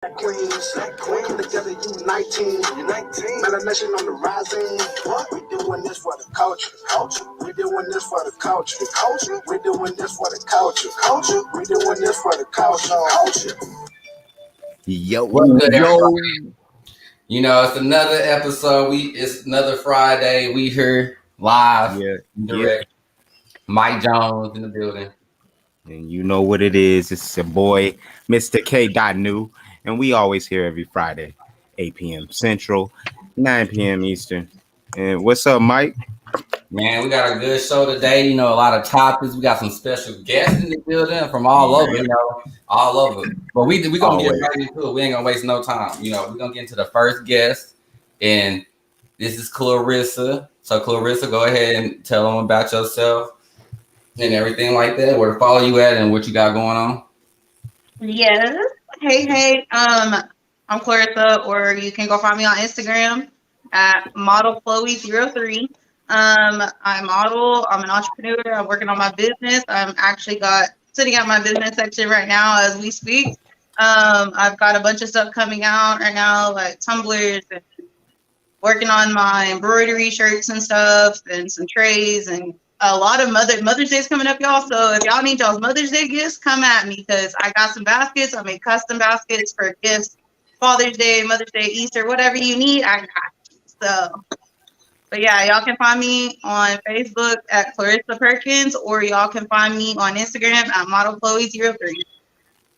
Queens, queen together, you 19. You 19. Melanation on the rising. What? We doing this for the culture. Culture. We doing this for the culture. The culture. We doing this for the culture. Culture. We doing this for the culture. Culture. Yo, What's good, yo. everybody? You know, it's another episode. It's another Friday. We here live, direct. Mike Jones in the building. And you know what it is. It's your boy, Mr. K. New. And we always here every Friday, 8 p.m. Central, 9 p.m. Eastern. And what's up, Mike? Man, we got a good show today. You know, a lot of topics. We got some special guests in the building from all over, you know, all over. But we gonna get right into it. We ain't gonna waste no time. You know, we're gonna get into the first guest, and this is Clarissa. So Clarissa, go ahead and tell them about yourself and everything like that, where to follow you at and what you got going on. Yes. Hey. I'm Clarissa, or you can go find me on Instagram at modelchloe03. I model. I'm an entrepreneur. I'm working on my business. I'm actually sitting at my business section right now as we speak. I've got a bunch of stuff coming out right now, like tumblers, and working on my embroidery shirts and stuff, and some trays, and a lot of Mother's Day's coming up, y'all. So if y'all need y'all's Mother's Day gifts, come at me, because I got some baskets. I make custom baskets for gifts, Father's Day, Mother's Day, Easter, whatever you need, I got you. So, but yeah, y'all can find me on Facebook at Clarissa Perkins, or y'all can find me on Instagram at modelchloe03.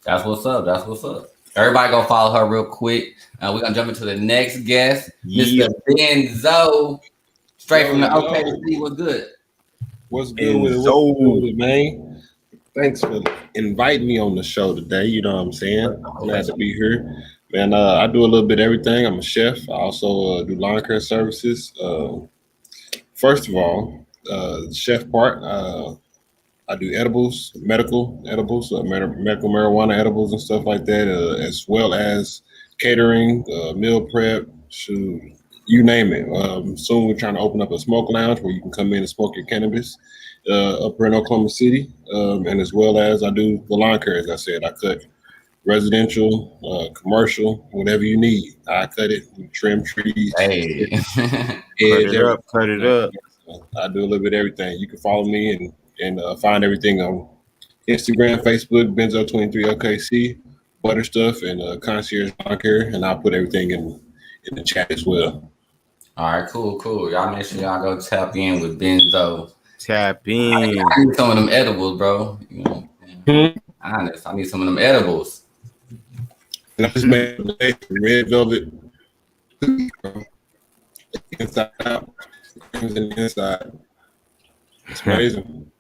That's what's up. That's what's up. Everybody go follow her real quick. We're gonna jump into the next guest, Mr. Benzo, straight from the OKC. What's good? What's good with it, man? Thanks for inviting me on the show today. You know what I'm saying? Glad to be here. Man, I do a little bit of everything. I'm a chef. I also do lawn care services. First of all, the chef part, I do edibles, medical edibles, medical marijuana edibles and stuff like that, as well as catering, meal prep, you name it. Soon we're trying to open up a smoke lounge where you can come in and smoke your cannabis up here in Oklahoma City. And as well as I do the lawn care, as I said, I cut residential, commercial, whatever you need. I cut it, trim trees. Hey. Cut it up. I do a little bit of everything. You can follow me and find everything on Instagram, Facebook, Benzo23OKC, Butter Stuff, and Concierge Lawn Care, and I'll put everything in the chat as well. All right, cool. Y'all make sure y'all go tap in with Benzo. Tap in. I need some of them edibles, bro. You know, honest, I need some of them edibles. And I just made red velvet inside out, creams in the inside. It's amazing.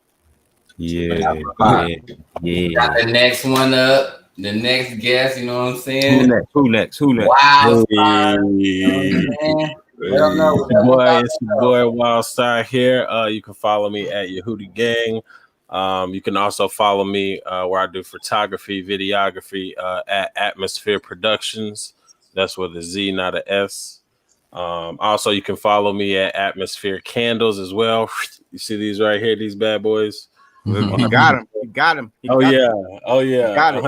Yeah. Got the next one up. The next guest, you know what I'm saying? Who next? Wow. It's your boy Wildstar here. You can follow me at Yehudi Gang. You can also follow me where I do photography, videography at Atmosphere Productions. That's with a Z, not a S. Also, you can follow me at Atmosphere Candles as well. You see these right here, these bad boys? You got him. Oh yeah. Got it.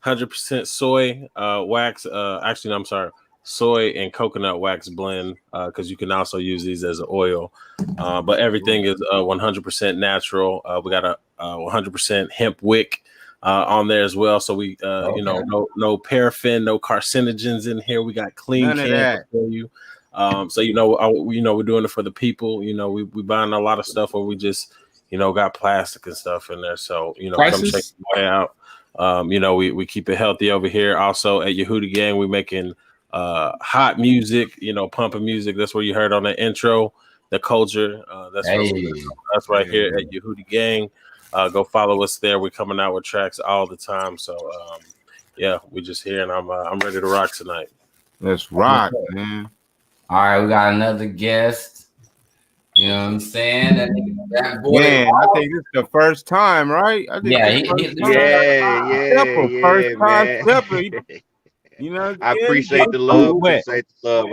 100% soy wax. Actually, no, I'm sorry. Soy and coconut wax blend, because you can also use these as an oil. But everything is 100% natural. We got a 100% hemp wick on there as well. So we, no paraffin, no carcinogens in here. We got clean candles for you. So we're doing it for the people. You know, we buying a lot of stuff where we just, got plastic and stuff in there. So come check it out. We keep it healthy over here. Also at Yehudi Gang, we making hot music, pumping music. That's where you heard on the intro, the culture. That's right here at Yehudi Gang. Go follow us there. We're coming out with tracks all the time. So we just here, and I'm ready to rock tonight. Let's rock, man. All right, we got another guest. You know what I'm saying? That boy, I think it's the first time, right? I think I appreciate the love. I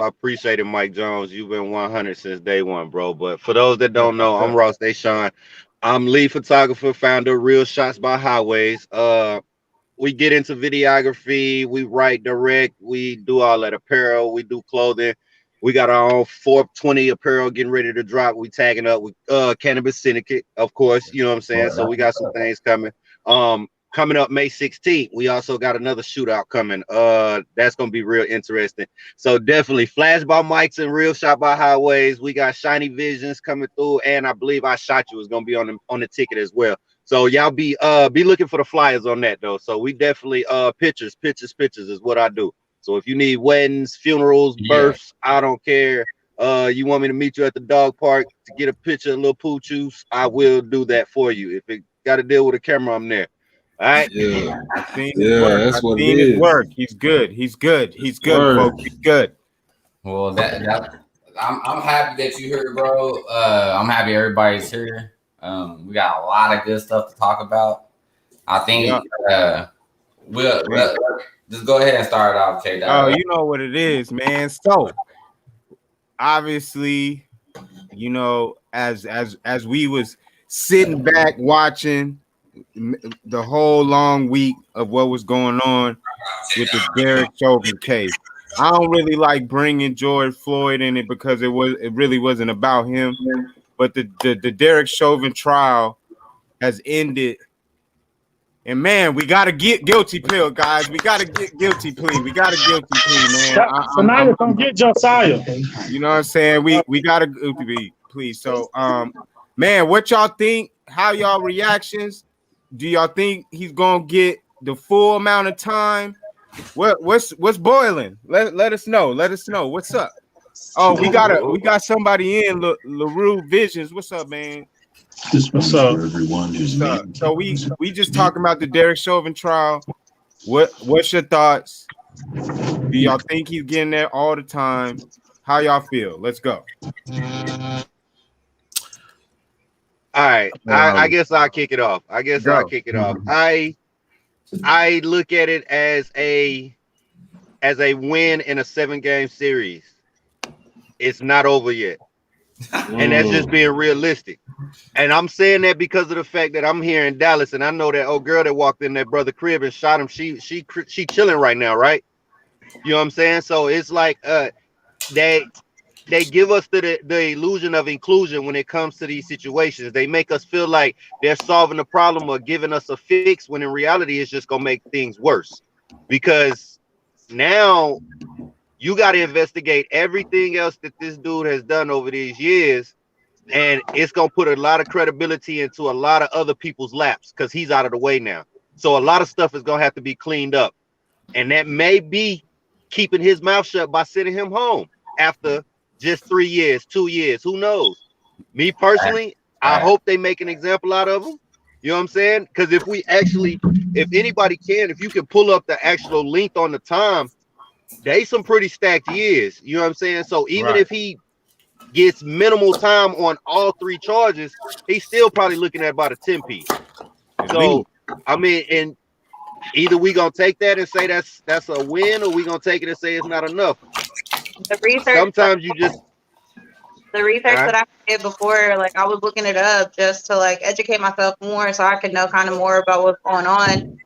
appreciate it, Mike Jones. You've been 100 since day one, bro. But for those that don't know, I'm Ross Deshawn. I'm lead photographer, founder of Real Shots by Highways. we get into videography, we write, direct, we do all that apparel, we do clothing. We got our own 420 apparel getting ready to drop. We tagging up with Cannabis Syndicate, of course. You know what I'm saying? So we got some things coming. Coming up May 16th, we also got another shootout coming. That's gonna be real interesting. So definitely Flash by Mics and Real Shot by Highways. We got Shiny Visions coming through, and I believe I Shot You is gonna be on the ticket as well. So y'all be looking for the flyers on that though. So we definitely pictures is what I do. So if you need weddings, funerals, births, I don't care. You want me to meet you at the dog park to get a picture of little poo juice, I will do that for you. If it got to deal with a camera, I'm there. All right. Yeah, I seen that's what it is. Work. He's good, folks. He's good. Well, I'm happy that you here, bro. I'm happy everybody's here. We got a lot of good stuff to talk about. I think we'll just go ahead and start it off, K. Oh, you know what it is, man. So obviously, you know, as we was sitting back watching the whole long week of what was going on with the Derek Chauvin case. I don't really like bringing George Floyd in it because it really wasn't about him. But the Derek Chauvin trial has ended. And man, we gotta get guilty plea, guys. We gotta get guilty plea. We got a guilty plea, man. Tonight, don't get Josiah. You know what I'm saying? We gotta guilty plea. So, man, what y'all think? How y'all reactions? Do y'all think he's gonna get the full amount of time? What's boiling? Let us know. Let us know. What's up? Oh, we got somebody in LaRue Visions. What's up, man? What's up, everyone? So we just talking about the Derek Chauvin trial. What's your thoughts? Do y'all think he's getting there all the time? How y'all feel? Let's go. All right, I guess I'll kick it off. I look at it as a win in a 7-game series. It's not over yet, and that's just being realistic. And I'm saying that because of the fact that I'm here in Dallas, and I know that old girl that walked in that brother crib and shot him. She chilling right now, right? You know what I'm saying? So it's like they give us the illusion of inclusion when it comes to these situations. They make us feel like they're solving the problem or giving us a fix, when in reality it's just gonna make things worse. Because now you got to investigate everything else that this dude has done over these years, and it's gonna put a lot of credibility into a lot of other people's laps because he's out of the way now. So a lot of stuff is gonna have to be cleaned up, and that may be keeping his mouth shut by sending him home after just 3 years, 2 years, who knows? Me personally, I hope they make an example out of him. You know what I'm saying? Because if anybody if you can pull up the actual length on the time, they some pretty stacked years. You know what I'm saying? So even if he gets minimal time on all 3 charges, he's still probably looking at about a 10-piece. So I mean, and either we gonna take that and say that's a win, or we gonna take it and say it's not enough. The research. Sometimes you just the research that I did before, like I was looking it up just to like educate myself more, so I could know kind of more about what's going on.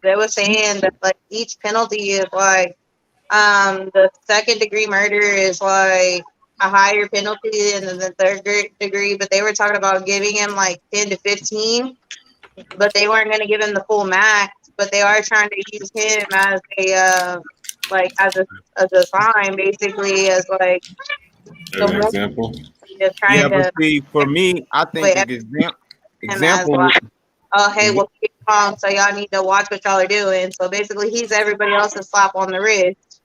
They were saying that like each penalty is like, the 2nd-degree murder is like a higher penalty than the 3rd degree, but they were talking about giving him like 10 to 15, but they weren't going to give him the full max. But they are trying to use him as a as a sign, basically, as like an example. But see, for me, I think the example. Like, oh, hey, well, so y'all need to watch what y'all are doing. So basically, he's everybody else's slap on the wrist.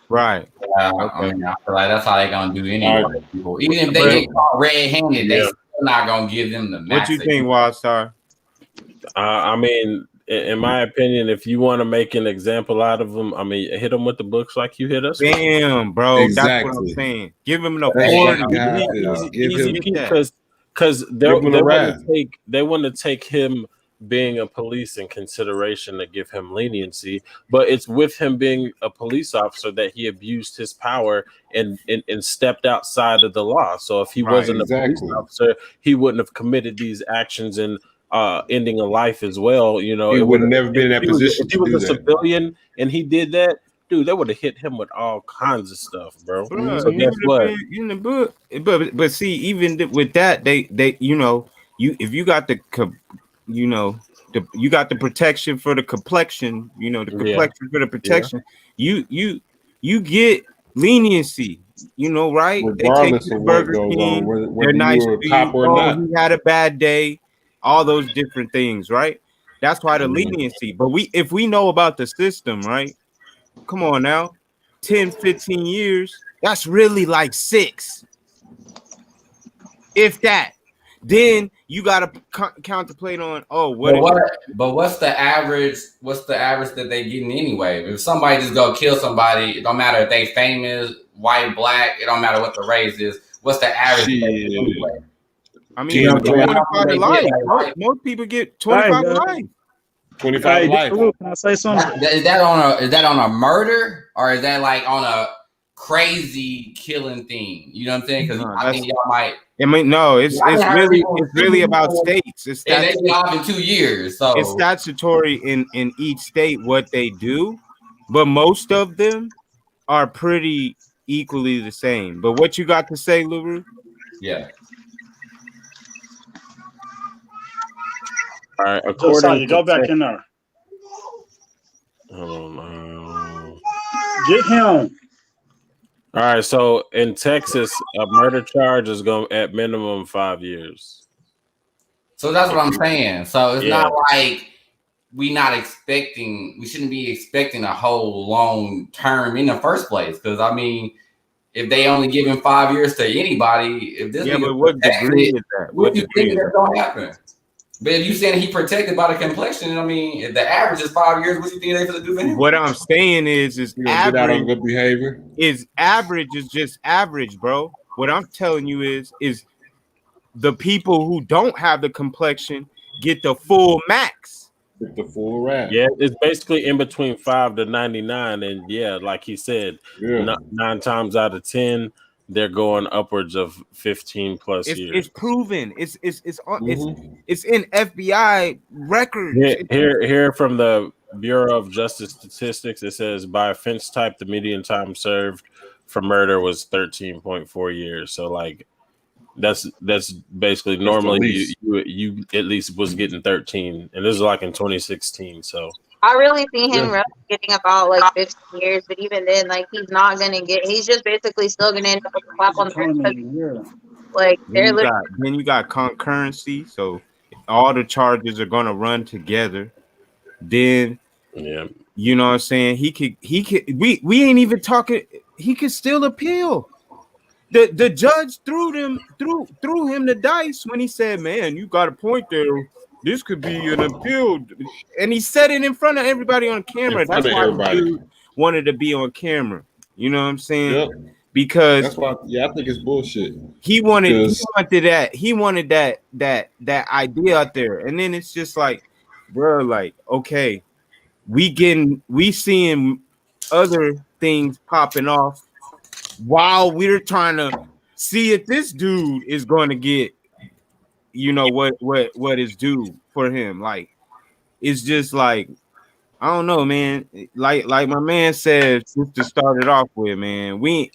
Right. I mean, I feel like that's how they're gonna do anyway. People, even if they get caught red-handed, they still not gonna give them the max. What you think, Wildstar? I mean, in my opinion, if you want to make an example out of them, I mean, hit them with the books like you hit us. Damn, bro. Exactly. That's what I'm saying. Give him the because they want to take him being a police in consideration to give him leniency, but it's with him being a police officer that he abused his power and stepped outside of the law. So if he wasn't a police officer, he wouldn't have committed these actions and ending a life as well. You know, He it would would never been in that position. If he was a civilian and he did that, dude, they would have hit him with all kinds of stuff, bro. So guess what? In the book, but see, even with that, they you know, if you got you got the protection for the complexion, you know, the complexion for the protection, you get leniency, you know, right? Regardless they take of what Burger goes King, on, whether nice you were a cop or not. He had a bad day, all those different things, right? That's why the leniency. But if we know about the system, right? Come on now, 10, 15 years, that's really like 6. If that. Then you gotta contemplate on but what's the average? What's the average that they getting anyway? If somebody just go kill somebody, it don't matter if they famous, white, black, it don't matter what the race is. What's the average anyway? I mean, 25 to life. Most people get 25 to life. 25 to life. Can I say something? Is that on a murder, or is that like on a crazy killing thing? You know what I'm saying? Because I think y'all might. I mean, no, it's really about states. It's and they be off in 2 years. So it's statutory in each state what they do, but most of them are pretty equally the same. But what you got to say, LaRue? Yeah. All right. According to go back in there. Get him. All right, so in Texas, a murder charge is going at minimum 5 years. So that's what I'm saying. So it's not like we shouldn't be expecting a whole long term in the first place. Because I mean, if they only giving 5 years to anybody, if this but what degree is that? What do you think that's gonna happen? But if you saying he protected by the complexion, I mean, if the average is 5 years, what do you think they gonna do for him? What I'm saying is average. Get out on good behavior. Is just average, bro. What I'm telling you is the people who don't have the complexion get the full max. Get the full rap. Yeah, it's basically in between 5 to 99, and like he said, 9 times out of 10. They're going upwards of 15 plus years. It's proven. It's in FBI records. Here from the Bureau of Justice Statistics, it says by offense type, the median time served for murder was 13.4 years. So like that's basically normally you at least was getting 13, and this is like in 2016. So I really see him getting about like 15 years, but even then, like he's just basically still gonna end up with a slap on the wrist. Like then you got concurrency, so all the charges are gonna run together. Then you know what I'm saying? He could we ain't even talking, he could still appeal. The judge threw him the dice when he said, man, you got a point there. This could be an appeal, and he said it in front of everybody on camera. That's why he wanted to be on camera. You know what I'm saying? Yep. Because that's why. Yeah, I think it's bullshit. He wanted that idea out there, and then it's just like, bro, like, okay, we seeing other things popping off while we're trying to see if this dude is going to get. You know what is due for him. Like, it's just like, I don't know, man. Like my man said, just to start it off with, man, we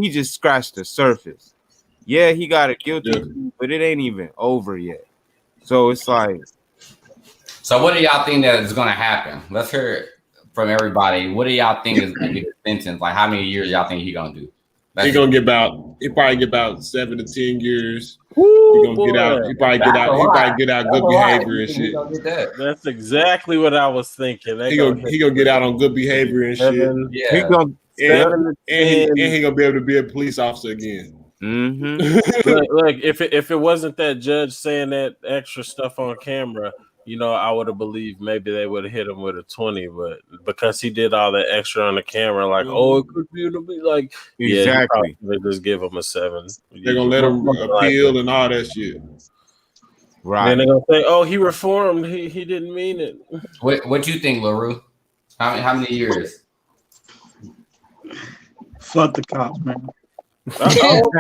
just scratched the surface. Yeah, he got a guilty plea, but it ain't even over yet. So it's like, so what do y'all think that is gonna happen? Let's hear it from everybody. What do y'all think is gonna get a sentence? Like, how many years y'all think he gonna do? He probably get about 7 to 10 years. He probably get out good behavior and shit. That's exactly what I was thinking. He gonna get out on good behavior and shit. Yeah. He gonna be able to be a police officer again. Mm-hmm. Look, if it wasn't that judge saying that extra stuff on camera, you know, I would have believed maybe they would have hit him with a 20, but because he did all that extra on the camera, like, oh, it could be like, exactly, they just give him a 7. They're gonna let him appeal and all that shit. Right. Then they're gonna say, oh, he reformed. He didn't mean it. What you think, LaRue? How many years? Fuck the cops, man. Hold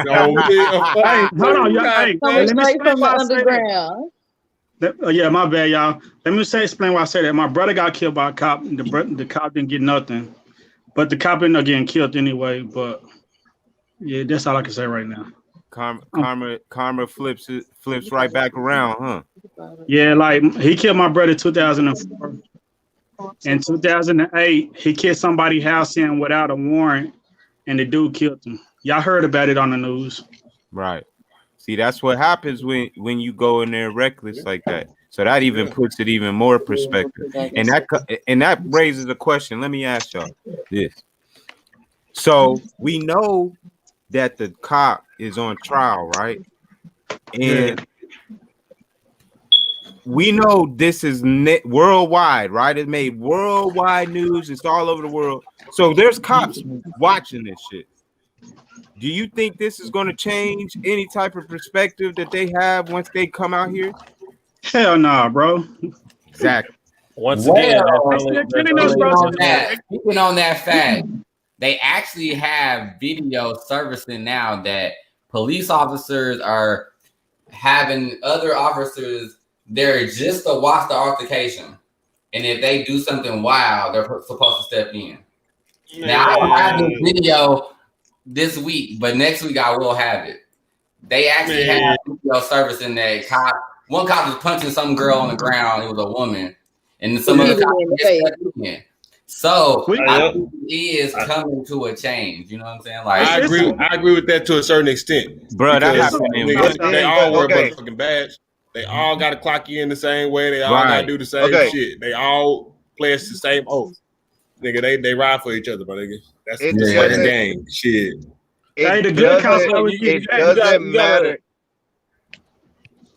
on, y'all. Hey, let me explain why I say that. Yeah, my bad, y'all. Let me explain why I said that. My brother got killed by a cop. The cop didn't get nothing, but the cop ended up getting killed anyway. But yeah, that's all I can say right now. Karma flips right back around, huh? Yeah, like he killed my brother in 2004. In 2008, he killed somebody's house in without a warrant, and the dude killed him. Y'all heard about it on the news. Right. See, that's what happens when you go in there reckless like that. So that even puts it even more perspective, and that raises a question. Let me ask y'all this. So we know that the cop is on trial, right? And we know this is worldwide, right? It made worldwide news. It's all over the world. So there's cops watching this shit. Do you think this is going to change any type of perspective that they have once they come out here? Hell nah, bro. Exactly. Once again, speaking on that fact, they actually have video servicing now that police officers are having other officers there just to watch the altercation. And if they do something wild, they're supposed to step in. Now, I don't have the video this week, but next week I will have it. They actually have video service in that one cop was punching some girl on the ground. It was a woman, and some other cop in. So I think it is coming to a change. You know what I'm saying? Like I agree with that to a certain extent, bro. That happened. They all wear motherfucking badge. They all got to clock you in the same way. They all got to do the same shit. They all play the same oath. Nigga, they ride for each other, bro. Nigga. That's the game. Shit. It doesn't matter.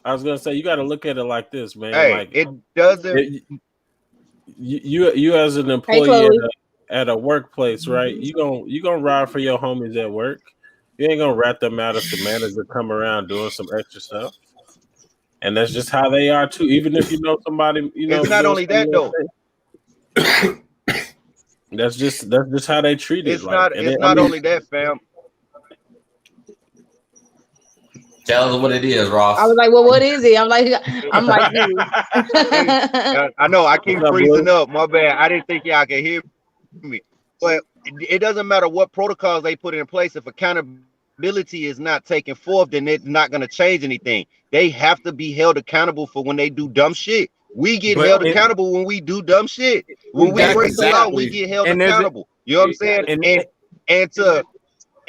I was gonna say you got to look at it like this, man. Hey, like it doesn't. You as an employee at a workplace, right? You gonna ride for your homies at work. You ain't gonna rat them out if the manager come around doing some extra stuff. And that's just how they are too. Even if you know somebody, you know. It's not only that though. That's just how they treat it. It's not only that, fam. Tell us what it is, Ross. I was like, well, what is it? I'm like, I know I keep freezing up. My bad. I didn't think y'all could hear me. But it doesn't matter what protocols they put in place. If accountability is not taken forth, then it's not going to change anything. They have to be held accountable for when they do dumb shit. We get held accountable when we do dumb shit. When we break the law, we get held accountable. You know what I'm saying?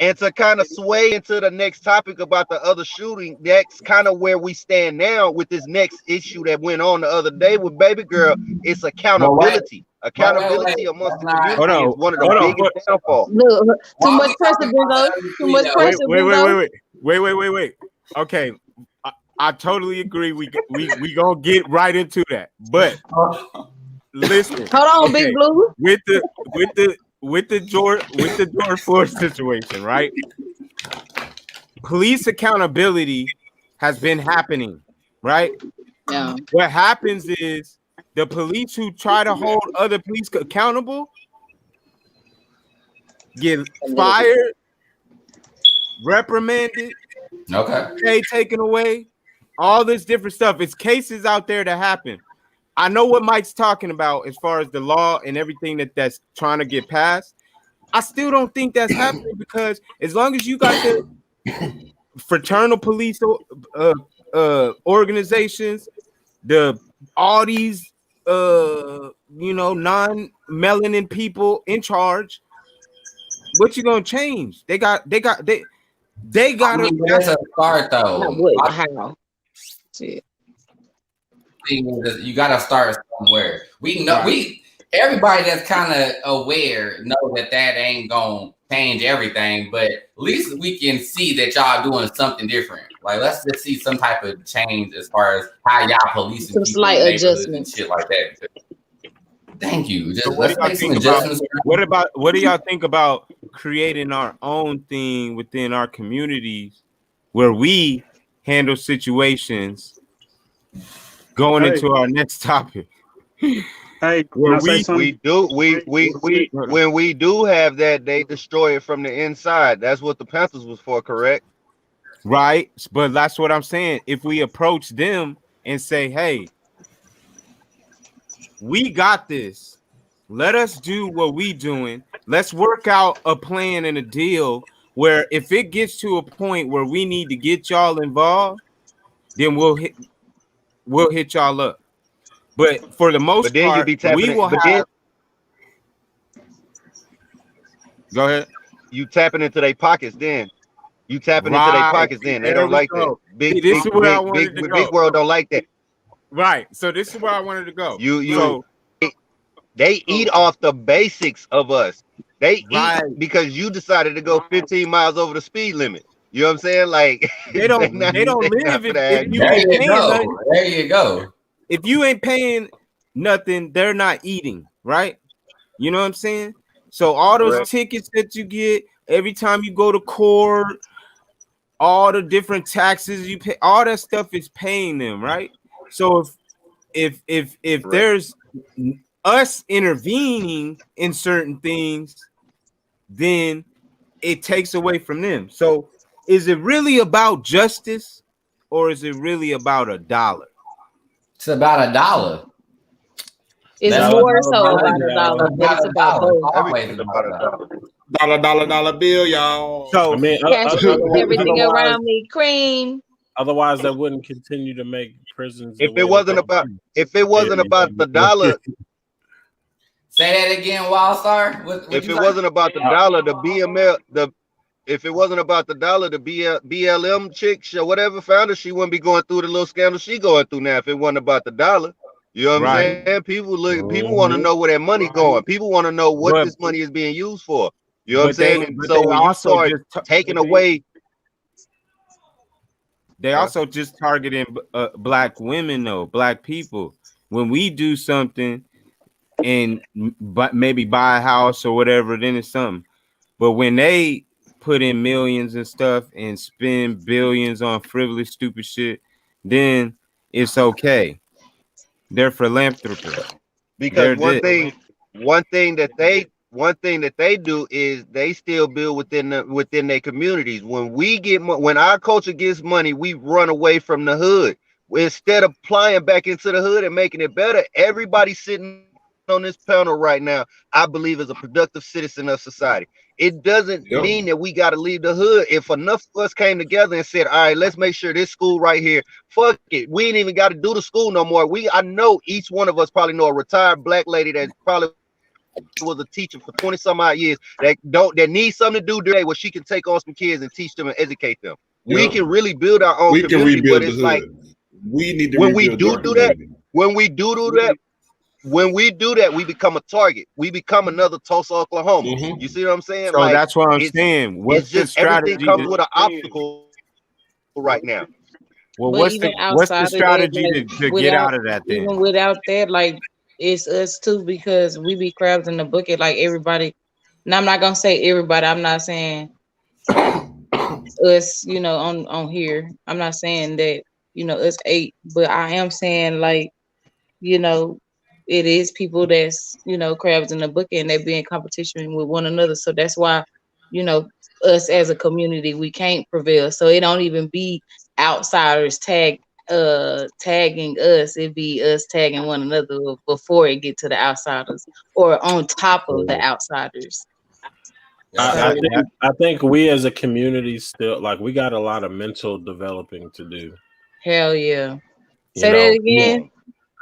And to kind of sway into the next topic about the other shooting, that's kind of where we stand now with this next issue that went on the other day with baby girl. It's accountability. Accountability amongst the community is one of the biggest downfalls. Too much pressure, Bingo. Too much pressure. Wait. Okay, I totally agree. We gonna get right into that, but listen. Hold on, Big Blue. With the George Floyd situation, right? Police accountability has been happening, right? Yeah. What happens is the police who try to hold other police accountable get fired, reprimanded, pay taken away, all this different stuff. It's cases out there that happen. I know what Mike's talking about as far as the law and everything that's trying to get passed. I still don't think that's happening because as long as you got the fraternal police organizations, all these non-melanin people in charge, what you gonna change? They got. That's a start though. How? Shit. You gotta start somewhere. We know everybody that's kind of aware know that ain't gonna change everything, but at least we can see that y'all doing something different. Like let's just see some type of change as far as how y'all policing some slight adjustments, shit like that. Thank you. Just let's make some adjustments. What do y'all think about creating our own thing within our communities where we handle situations? Going into our next topic. Hey, when we do have that, they destroy it from the inside. That's what the Panthers was for, correct? Right, but that's what I'm saying. If we approach them and say, hey, we got this. Let us do what we doing. Let's work out a plan and a deal where if it gets to a point where we need to get y'all involved, then we'll hit y'all up. But for the most then you part, be tapping we it, will but have. Go ahead. You tapping into their pockets then. You tapping into their Right. pockets then. They There don't we like go. that. Big, This big, is where I big, wanted big, to big go. world don't like that. Right. So this is where I wanted to go. So they eat off the basics of us. They eat because you decided to go 15 miles over the speed limit. You know what I'm saying? Like they don't live if you there ain't you paying go. nothing. There you go. If you ain't paying nothing, they're not eating, right? You know what I'm saying? So all those tickets that you get every time you go to court, all the different taxes you pay, all that stuff is paying them, right? So if there's us intervening in certain things, then it takes away from them. So is it really about justice or is it really about a dollar? It's about a dollar. It's more so about a dollar, but it's about both. Always about a dollar. Dollar bill, y'all. So I mean, Everything around me cream. Otherwise, that wouldn't continue to make prisons. If it wasn't about the dollar. Say that again, Wildstar. If it wasn't about the dollar, the BML, if it wasn't about the dollar, the BLM chick, or whatever founder, she wouldn't be going through the little scandal she going through now. If it wasn't about the dollar, you know what I'm saying? People want to know where that money going. People want to know what this money is being used for. You know what I'm saying? And so when you start taking away, they also just targeting black women, though, black people. When we do something and maybe buy a house or whatever, then it's something. But when they put in millions and stuff and spend billions on frivolous, stupid shit, then it's okay. They're philanthropists. Because one thing that they do is they still build within their communities. When our culture gets money, we run away from the hood. Instead of applying back into the hood and making it better, everybody sitting on this panel right now, I believe, is a productive citizen of society. It doesn't mean that we got to leave the hood. If enough of us came together and said, all right, let's make sure this school right here, fuck it, we ain't even got to do the school no more. I know each one of us probably know a retired black lady that probably was a teacher for 20 some odd years that needs something to do today where she can take on some kids and teach them and educate them. We can really build our own community, but it's like we need to when we do that, we become a target. We become another Tulsa, Oklahoma. You see what I'm saying? So like, that's what I'm saying. What's the strategy? Everything comes with an obstacle right now. Well, what's the strategy to get out of that then? Even without that, like, it's us too, because we be crabs in the bucket like everybody. And I'm not gonna say everybody. I'm not saying us, on here. I'm not saying that, us 8, but I am saying, like, it is people that's, crabs in the bucket, and they be in competition with one another. So that's why, us as a community, we can't prevail. So it don't even be outsiders tagging us. It be us tagging one another before it get to the outsiders or on top of the outsiders. I think we as a community still, like, we got a lot of mental developing to do. Hell yeah. Say that again.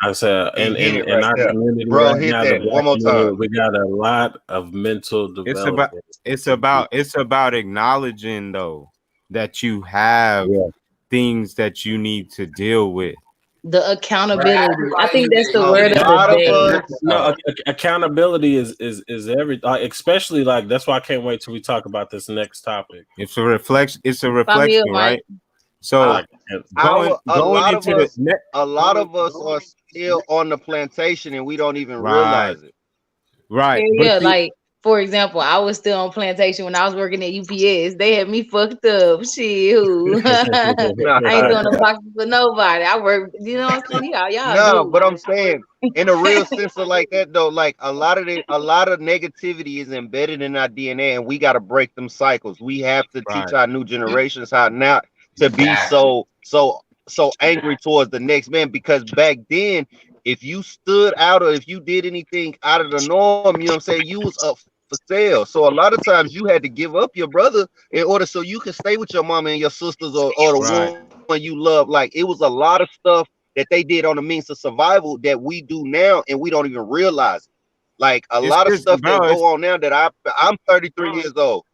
I said, in our community, bro, right hit now, that one more time. We got a lot of mental development. It's about acknowledging, though, that you have things that you need to deal with. The accountability. I think that's the word of the day. No, accountability is everything. Especially, like, that's why I can't wait till we talk about this next topic. It's a reflection. It's a reflection, right? So a lot of us are still on the plantation and we don't even realize it. Right. Yeah, like, for example, I was still on plantation when I was working at UPS. They had me fucked up. Shit, I ain't doing no boxes for nobody. I work, you know what I'm saying? Y'all. No, but I'm saying, in a real sense of like that though, like a lot of negativity is embedded in our DNA, and we got to break them cycles. We have to teach our new generations how not to be so so angry towards the next man, because back then, if you stood out or if you did anything out of the norm, you know what I'm saying, you was up for sale. So a lot of times you had to give up your brother in order so you could stay with your mama and your sisters, or the Right. one you love. Like, it was a lot of stuff that they did on the means of survival that we do now and we don't even realize it. Like, a It's lot of just, stuff that bro. go on now that I'm 33 years old.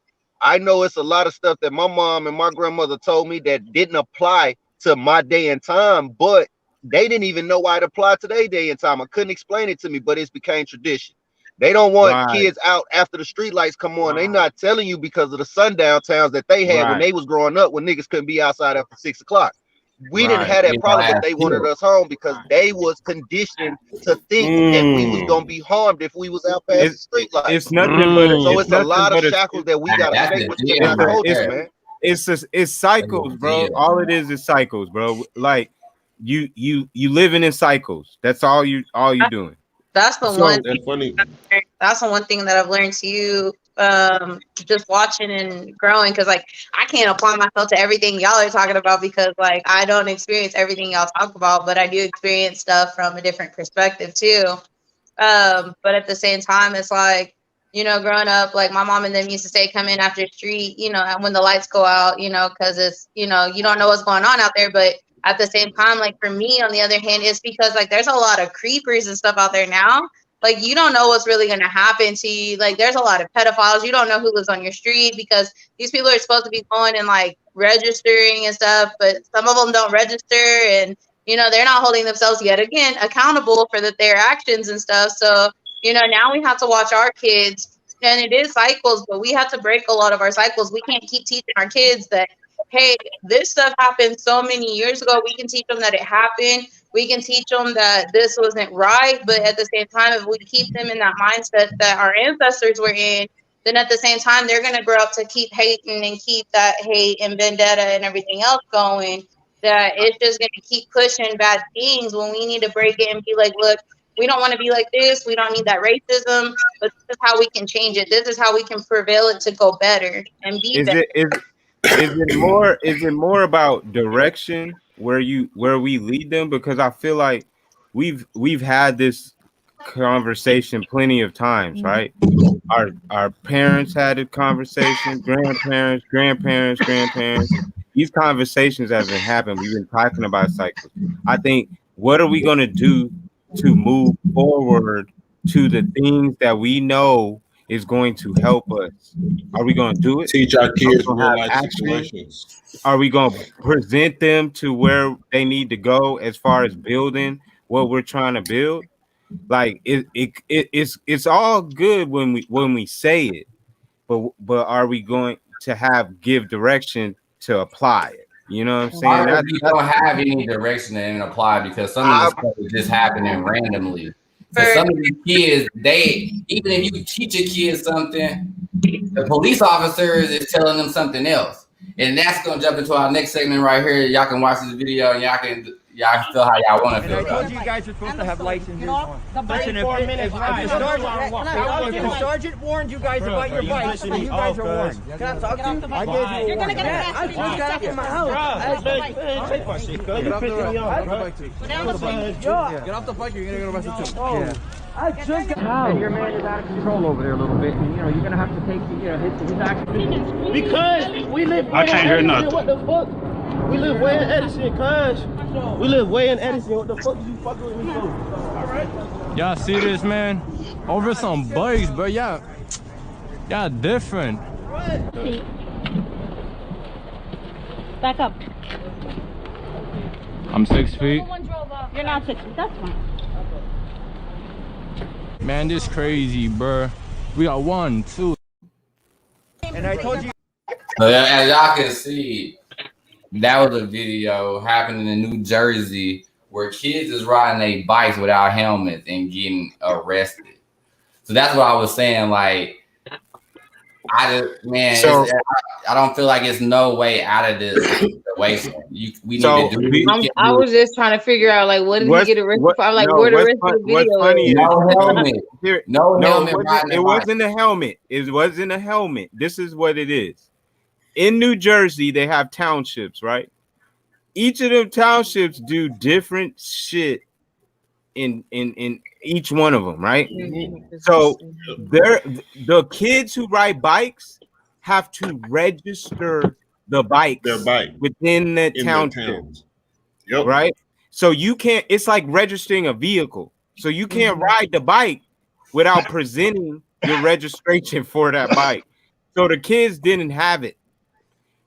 I know it's a lot of stuff that my mom and my grandmother told me that didn't apply to my day and time, but they didn't even know why it applied to their day and time. I couldn't explain it to me, but it's became tradition. They don't want Right. kids out after the street lights come on. They not telling you because of the sundown towns that they had when Right. they was growing up, when niggas couldn't be outside after 6 o'clock. We didn't Right. have that You know, problem, but ass they wanted killed. us home because they was conditioned to think that we was gonna be harmed if we was out past the It's street lights. it's nothing but a, So it's it's a nothing lot of but a shackles that we gotta That's shake the within deal our right culture, there. man. it's cycles, bro. All it is cycles, bro. Like you living in cycles. That's all you doing. That's the So one. That's funny. That's the one thing that I've learned too. Just watching and growing, because like I can't apply myself to everything y'all are talking about, because like I don't experience everything y'all talk about, but I do experience stuff from a different perspective too. But at the same time, it's like, you know, growing up, like my mom and them used to say, come in after street, you know, and when the lights go out, you know, because it's, you know, you don't know what's going on out there. But at the same time, like for me, on the other hand, it's because like there's a lot of creepers and stuff out there now. Like, you don't know what's really going to happen to you. Like, there's a lot of pedophiles. You don't know who lives on your street, because these people are supposed to be going and like registering and stuff, but some of them don't register, and you know, they're not holding themselves yet again accountable for their actions and stuff. So, you know, now we have to watch our kids, and it is cycles, but we have to break a lot of our cycles. We can't keep teaching our kids that, hey, this stuff happened so many years ago. We can teach them that it happened. We can teach them that this wasn't right. But at the same time, if we keep them in that mindset that our ancestors were in, then at the same time, they're going to grow up to keep hating and keep that hate and vendetta and everything else going. That it's just going to keep pushing bad things, when we need to break it and be like, look, we don't want to be like this. We don't need that racism, but this is how we can change it. This is how we can prevail it to go better and be is better. it more about direction where we lead them? Because I feel like we've had this conversation plenty of times, right? Our parents had a conversation, grandparents. These conversations haven't happened. We've been talking about cycles. I think, what are we going to do to move forward to the things that we know is going to help us? Are we going to do it? Teach our kids Are we real gonna life have action? situations. Are we going to present them to where they need to go as far as building what we're trying to build? Like, it's all good when we say it, but are we going to give direction to apply it? You know what I'm saying? We don't have any direction to even apply, because some of this stuff is just happening randomly. Because some of these kids, even if you teach a kid something, the police officers is telling them something else. And that's gonna jump into our next segment right here. Y'all can watch this video and y'all can feel how y'all want to feel. I told you guys are supposed to have licenses. Listen, if the sergeant warned you guys about your bikes, you guys are warned. Can I talk to you? I gave you a You're gonna get arrested. I just got out from my house. Take my shit, cuz. You pissing me off, bro. Get off the bike, you're gonna get arrested too. Yeah. I just got And your man is out of control over there a little bit, and you're gonna have to take his action. Because we live. I can't hear nothing. What the fuck? We live way in Edison, cuz. We live way in Edison. What the fuck is you fucking with me for? Alright. Y'all see this, man? Over some bugs, bro. Y'all different. Back up. I'm 6 feet. You're not 6 feet. That's fine. Man, this crazy, bro. We got 1, 2. And I told you. So as y'all can see, that was a video happening in New Jersey where kids is riding their bikes without helmets and getting arrested. So that's what I was saying. Like, I don't feel like it's no way out of this situation. We need to do. I was just trying to figure out, like, what did he get arrested for? I'm like, where the rest of the video is? No helmet. It wasn't a helmet. It wasn't a helmet. This is what it is. In New Jersey, they have townships, right? each of them townships do different shit in each one of them, right? So the kids who ride bikes have to register the bikes Their bike within the in township, Yep. right? So you can't. It's like registering a vehicle. So you can't ride the bike without presenting your registration for that bike. So the kids didn't have it,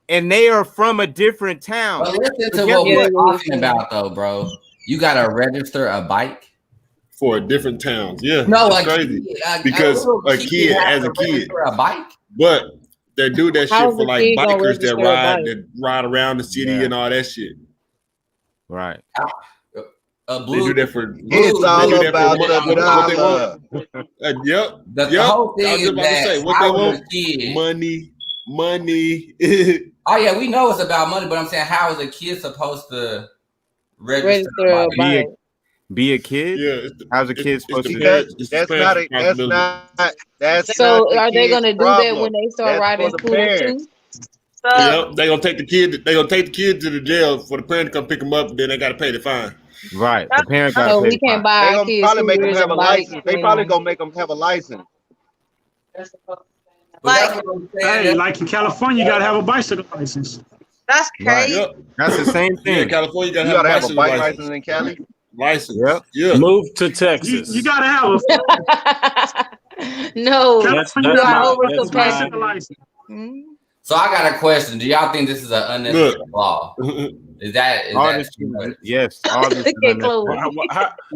and they are from a different town. But listen to what we're talking about, though, bro. You gotta register a bike for different towns. Yeah, no, it's crazy because a kid as a kid, a bike. But they do that How's shit for a like kid gonna bikers that register a ride around the city and all that shit. Right. They do that for It's all about the dollar. Yep. The whole thing I was is about to say that what I they was want. a kid. Money. Oh yeah, we know it's about money, but I'm saying, how is a kid supposed to register a bike? Be a kid? Yeah. How's a kid supposed to? That's not So the are they kid's gonna do problem. that when they start That's riding for the scooters parents. too? Yep, they gonna take the kid. They gonna take the kid to the jail for the parent to come pick them up. Then they gotta pay the fine. Right, the parent got So to pay we the can't fine. buy They our gonna kids probably make them scooters have a and bikes. license. They probably gonna make them have a license. Hey, like in California, you gotta have a bicycle license. That's crazy. Yep. That's the same Yeah, thing. California You gotta have a bike license in Cali. License. Yep. Yeah. Move to Texas. You gotta have a No, That's you are my bicycle license. So I got a question. Do y'all think this is an unnecessary law? Is that yes? All this is unnecessary.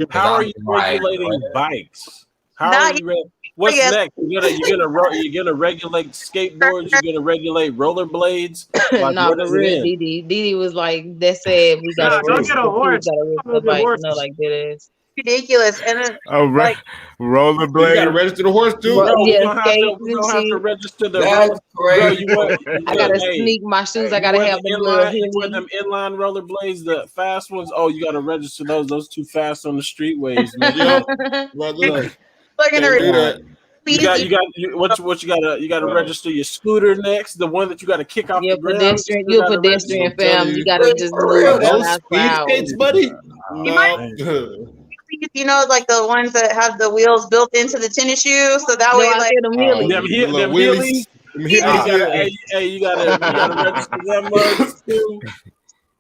How are you regulating bikes? How are you? What's next? You're gonna regulate skateboards. You're gonna regulate rollerblades. Like, no, for real, Didi was like, "That said, we gotta Go get a horse. the bike." No, like that is ridiculous. And like rollerblades. You gotta register the horse too. Well, Bro, yeah, we're gonna have to register the That's crazy. I gotta sneak my shoes. I gotta have them little you wear them inline rollerblades, the fast ones. Oh, you gotta register those. Those too fast on the streetways, man. You gotta register your scooter next. The one that you gotta kick off the ground. Pedestrian, you're a pedestrian, fam. You gotta just move those speed skates, buddy. You know, like the ones that have the wheels built into the tennis shoe, so that way, like them wheelies. Hey, you gotta register them mugs too.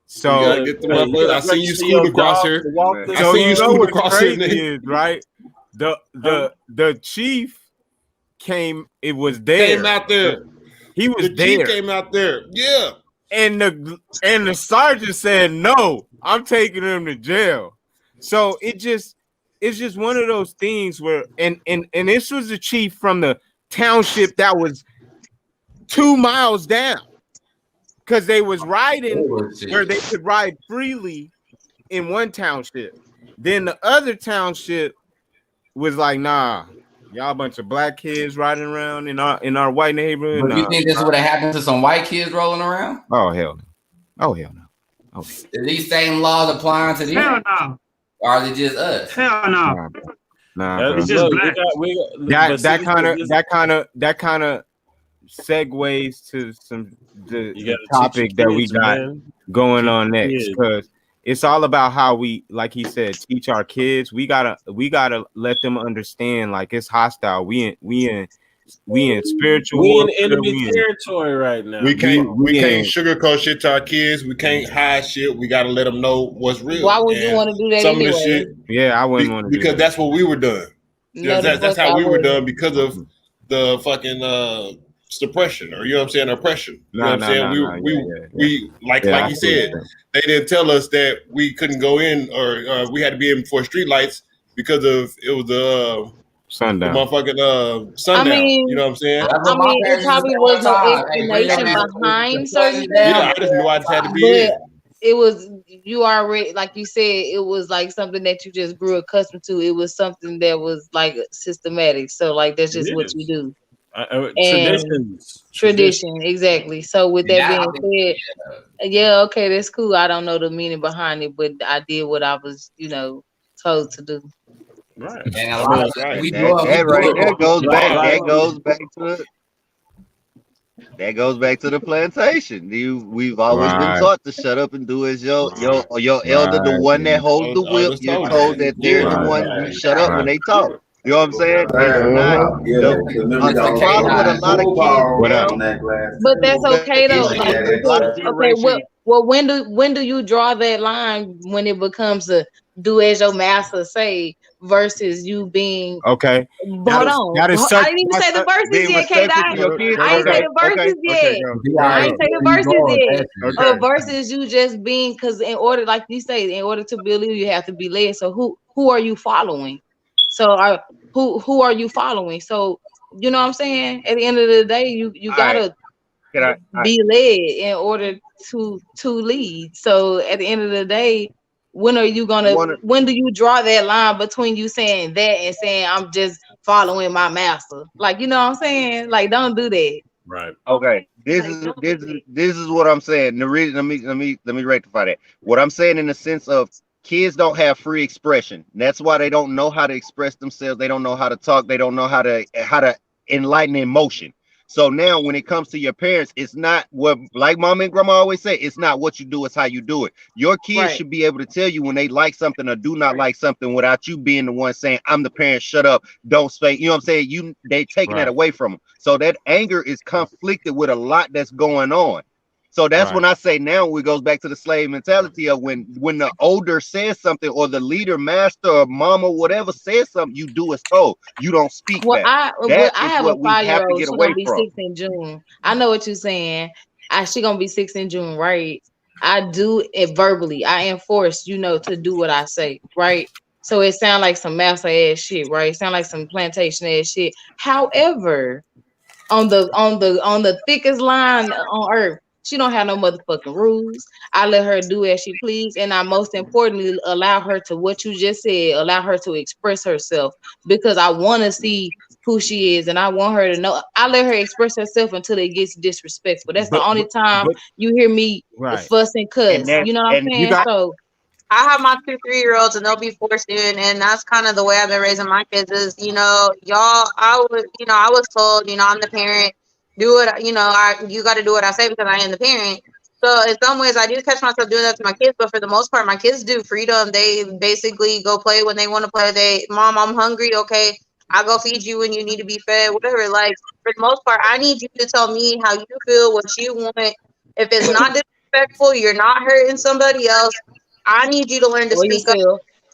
So you gotta get the I see you scooter across here. So you know what's crazy is, right? The chief came. It was there. Came out there. He was the there. Chief came out there. Yeah. And the sergeant said, "No, I'm taking him to jail." So it's just one of those things where and this was the chief from the township that was 2 miles down, because they was riding where they could ride freely in one township. Then the other township was like, "Nah, y'all a bunch of black kids riding around in our white neighborhood." But you think this would have happened to some white kids rolling around? Oh hell no! Oh hell no! Oh. Is these same laws applying to them? Hell no! Or are they just us? Hell no! Nah, it's just black. That kind of segues to the topic that we got going on next, because it's all about how we, like he said, teach our kids. We gotta let them understand, like, it's hostile. We in spiritual. We in enemy territory right now. We can't sugarcoat shit to our kids. We can't hide shit. We gotta let them know what's real. Why would you want to do that some anyway? of the shit, yeah, I wouldn't want to, because that's what we were done. No, that's how we were done, because of the fucking suppression, or you know what I'm saying, oppression. You know what I'm saying? We like you said, they didn't tell us that we couldn't go in, or we had to be in before street lights because of it was the sundown. The motherfucking sundown. I mean, you know what I'm saying? I mean, it probably was no explanation behind certain things. Yeah, I just knew I just had to be in. It was, you already, like you said, it was like something that you just grew accustomed to. It was something that was like systematic. So like that's just what you do. Tradition, exactly. So with that being said, yeah, okay, that's cool. I don't know the meaning behind it, but I did what I was, told to do. Right. And a lot of that goes back to it. That goes back to the plantation. We've always been taught to shut up and do as your elder, the one that holds the whip. You're told that they're the one who shut up when they talk. You know what I'm saying? It's not the problem with a lot of kids now. But that's okay though. Is Like, a lot of okay, generation. well, when do you draw that line when it becomes a do as your master say versus you being okay? Hold on. I didn't even say the verses yet, K. I didn't say the verses yet. I ain't say the verses yet. Versus you just being, because in order, like you say, in order to be a leader, you have to be led. So who are you following? So who are you following? So you know what I'm saying? At the end of the day, you gotta be led in order to lead. So at the end of the day, when do you draw that line between you saying that and saying I'm just following my master? Like, you know what I'm saying? Like, don't do that. Right. Okay. This is what I'm saying. The reason, let me rectify that. What I'm saying in the sense of kids don't have free expression. That's why they don't know how to express themselves. They don't know how to talk. They don't know how to enlighten emotion. So now when it comes to your parents, it's not what, like mom and grandma always say, it's not what you do, it's how you do it. Your kids should be able to tell you when they like something or do not like something without you being the one saying, I'm the parent, shut up, don't say, you know what I'm saying? They taking that away from them. So that anger is conflicted with a lot that's going on. So that's when I say now it goes back to the slave mentality of when the older says something or the leader, master, or mama, whatever says something, you do as told. You don't speak back. I have a 5-year-old. She's gonna be 6 in June. I know what you're saying. She's gonna be 6 in June, right? I do it verbally. I enforce, to do what I say, right? So it sounds like some master ass shit, right? It sounds like some plantation ass shit. However, on the thickest line on earth, she don't have no motherfucking rules. I let her do as she please, and I most importantly allow her to, what you just said, allow her to express herself, because I want to see who she is and I want her to know. I let her express herself until it gets disrespectful. That's the only time you hear me fuss and cuss. You know what I'm saying? So I have my 2 3-year-olds and they'll be forced in, and that's kind of the way I've been raising my kids is, I was told, I'm the parent, do it, you got to do what I say because I am the parent. So in some ways I do catch myself doing that to my kids, but for the most part, my kids do freedom. They basically go play when they want to play. Mom, I'm hungry. Okay. I'll go feed you when you need to be fed, whatever. Like, for the most part, I need you to tell me how you feel, what you want. If it's not disrespectful, you're not hurting somebody else, I need you to learn to speak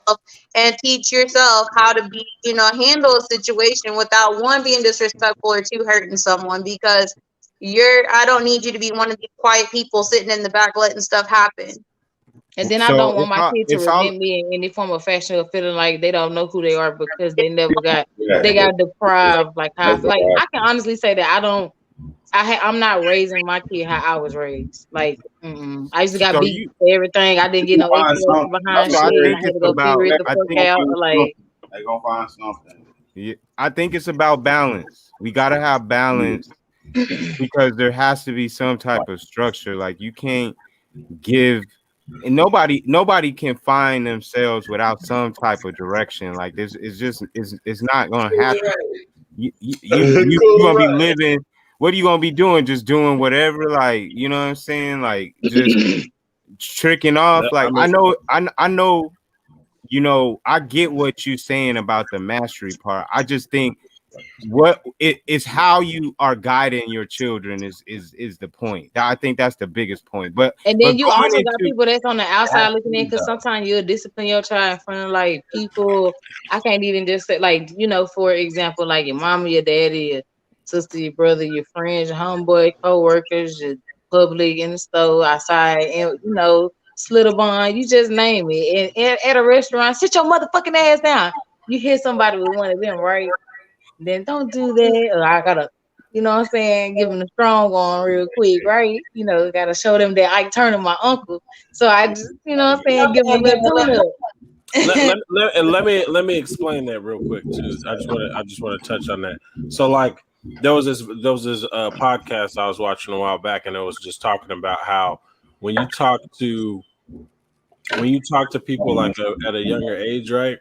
up and teach yourself how to be, handle a situation without, one, being disrespectful, or two, hurting someone, because I don't need you to be one of these quiet people sitting in the back letting stuff happen. And then I don't want my kids to resent me in any form of fashion or feeling like they don't know who they are because they never got deprived. Like how I can honestly say that I'm not raising my kid how I was raised. Like, I used to got beat for everything. I didn't get no experience behind shit. I had to go figure it the fuck out. Like, they gonna find something. Yeah, I think it's about balance. We gotta have balance because there has to be some type of structure. Like, you can't give, and nobody can find themselves without some type of direction. Like, this is just it's not gonna happen. You gonna be living. What are you gonna be doing? Just doing whatever, like, you know what I'm saying? Like, just tricking off. Like, I know, I get what you're saying about the mastery part. I just think what it is, how you are guiding your children is the point. I think that's the biggest point. And then you also got people that's on the outside looking in, because sometimes you'll discipline your child in front of like people. I can't even just say, like, for example, like your mama, your daddy, your sister, your brother, your friends, your homeboy, co-workers, your public, in the store, outside, and Slitterbond, you just name it. And at a restaurant, sit your motherfucking ass down. You hit somebody with one of them, right? Then don't do that. Or I gotta, what I'm saying, give them the strong one real quick, right? Gotta show them that Ike Turner, my uncle. So I just, what I'm saying, give them a little tune up. let me explain that real quick too. I just want to touch on that. So like there was this podcast I was watching a while back, and it was just talking about how when you talk to people like at a younger age, right?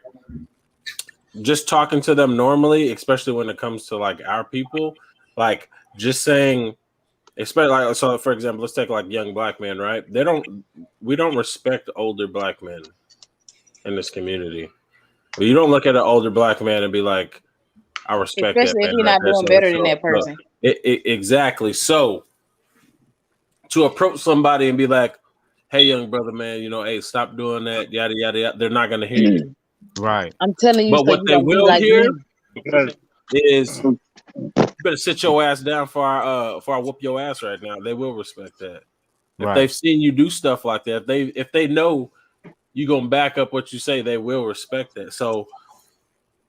Just talking to them normally, especially when it comes to like our people, like just saying especially like, so for example, let's take like young black men, right? We don't respect older black men in this community. But you don't look at an older black man and be like, I respect especially that if man you're right not there. doing better than that So, person. exactly. So to approach somebody and be like, hey, young brother, man, hey, stop doing that, yada, yada, yada, they're not going to hear you. Right. I'm telling you, But so what you they don't be will like hear me. is, you better sit your ass down for I whoop your ass right now. They will respect that. If they've seen you do stuff like that, if they know you're going to back up what you say, they will respect that. So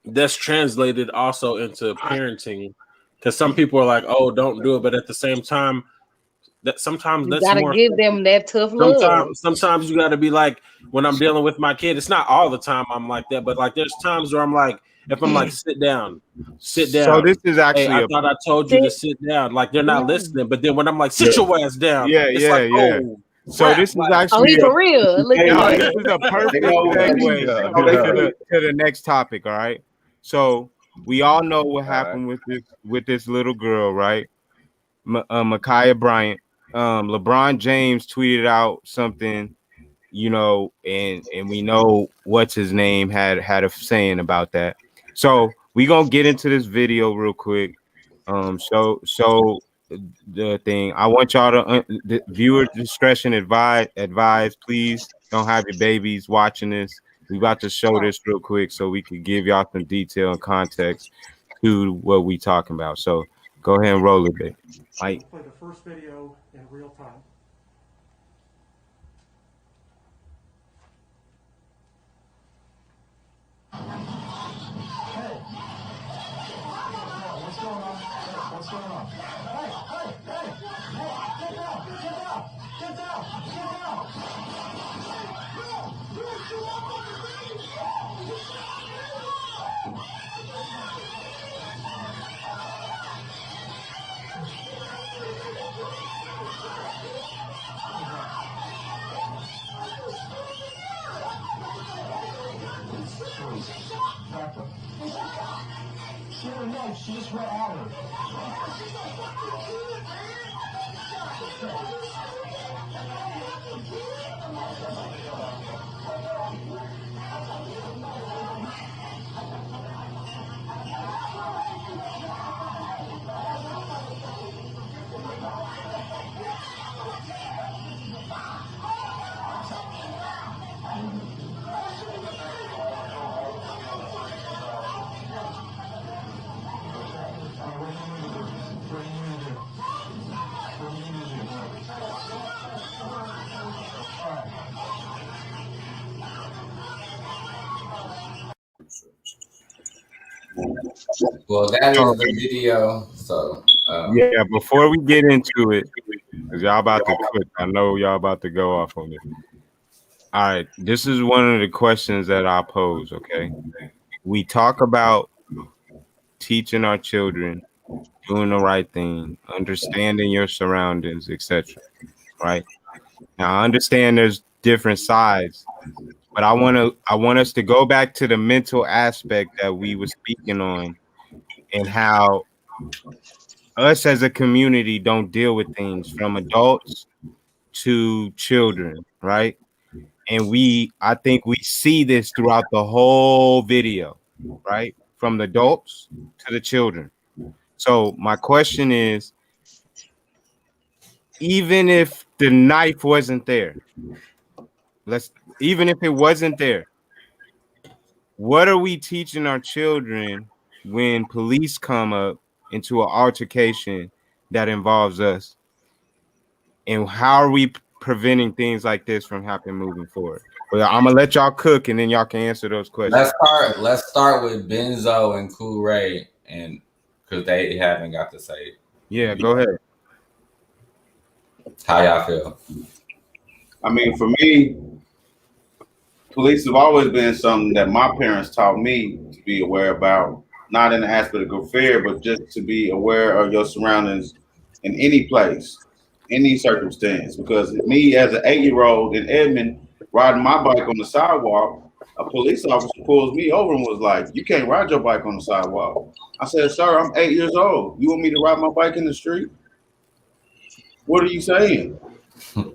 that's translated also into parenting, because some people are like, oh, don't do it. But at the same time, sometimes You that's gotta more. give them that tough love. Sometimes you got to be like, when I'm dealing with my kid, it's not all the time I'm like that, but like there's times where I'm like, if I'm like, sit down. So this is actually Hey, I thought I told you to sit down. Like they're not listening, but then when I'm like, sit your ass down, it's like, oh. So crap. this is Like, actually for real. Look at this is a perfect segue to the next topic. All right. So we all know what happened with this little girl, right? Ma'Khia Bryant. LeBron James tweeted out something, and we know what's his name had a saying about that. So we gonna get into this video real quick. So the thing I want y'all to the viewer discretion advise. Please don't have your babies watching this. We about to show this real quick so we can give y'all some detail and context to what we talking about. So go ahead and roll a bit. Mike. Play the first video in real time. What's going on? What's going on? Hey, get down, get down, get down, get down. She just went at her. Well, that is the video. So yeah, before we get into it, because y'all about to click, I know y'all about to go off on it. All right, this is one of the questions that I pose. Okay, we talk about teaching our children, doing the right thing, understanding your surroundings, etc. Right now, I understand there's different sides, but I want us to go back to the mental aspect that we were speaking on, and how us as a community don't deal with things from adults to children, right? And I think we see this throughout the whole video, right? From the adults to the children. So my question is, even if the knife wasn't there, even if it wasn't there, what are we teaching our children when police come up into an altercation that involves us? And how are we preventing things like this from happening moving forward? Well, I'm gonna let y'all cook, and then y'all can answer those questions. Let's start with Benzo and Cool Ray, and because they haven't got to say. Yeah, go ahead. How y'all feel? I mean, for me, police have always been something that my parents taught me to be aware about, not in the aspect of fear, but just to be aware of your surroundings in any place, any circumstance. Because me, as an 8-year-old in Edmond, riding my bike on the sidewalk, a police officer pulls me over and was like, "You can't ride your bike on the sidewalk." I said, "Sir, I'm 8 years old. You want me to ride my bike in the street?" What are you saying?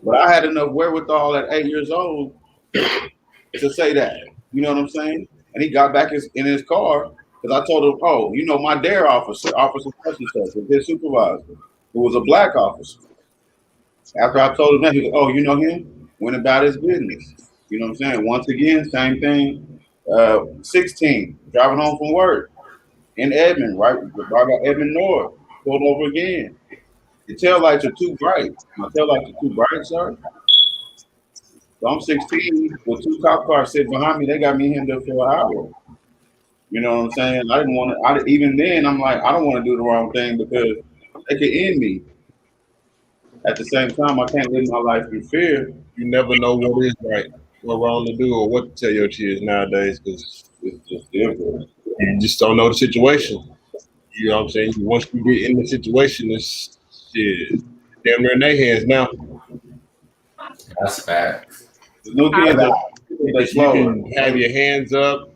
But I had enough wherewithal at 8 years old to say that. You know what I'm saying? And he got back in his car because I told him, oh, you know, my dare officer such and such, was his supervisor, who was a black officer. After I told him that, he was like, oh, you know him? Went about his business. You know what I'm saying? Once again, same thing. 16, driving home from work in Edmond, right by Edmond North. Pulled over again. The tail lights are too bright. My tail lights are too bright, sir. So I'm 16 with 2 cop cars sitting behind me. They got me hemmed up for an hour. You know what I'm saying? I didn't want to. Even then, I'm like, I don't want to do the wrong thing because they could end me. At the same time, I can't live my life in fear. You never know what is right, what wrong to do, or what to tell your kids nowadays because it's just different. You just don't know the situation. You know what I'm saying? Once you get in the situation, it's shit, damn near in their hands now. That's facts. No kids you can have your hands up,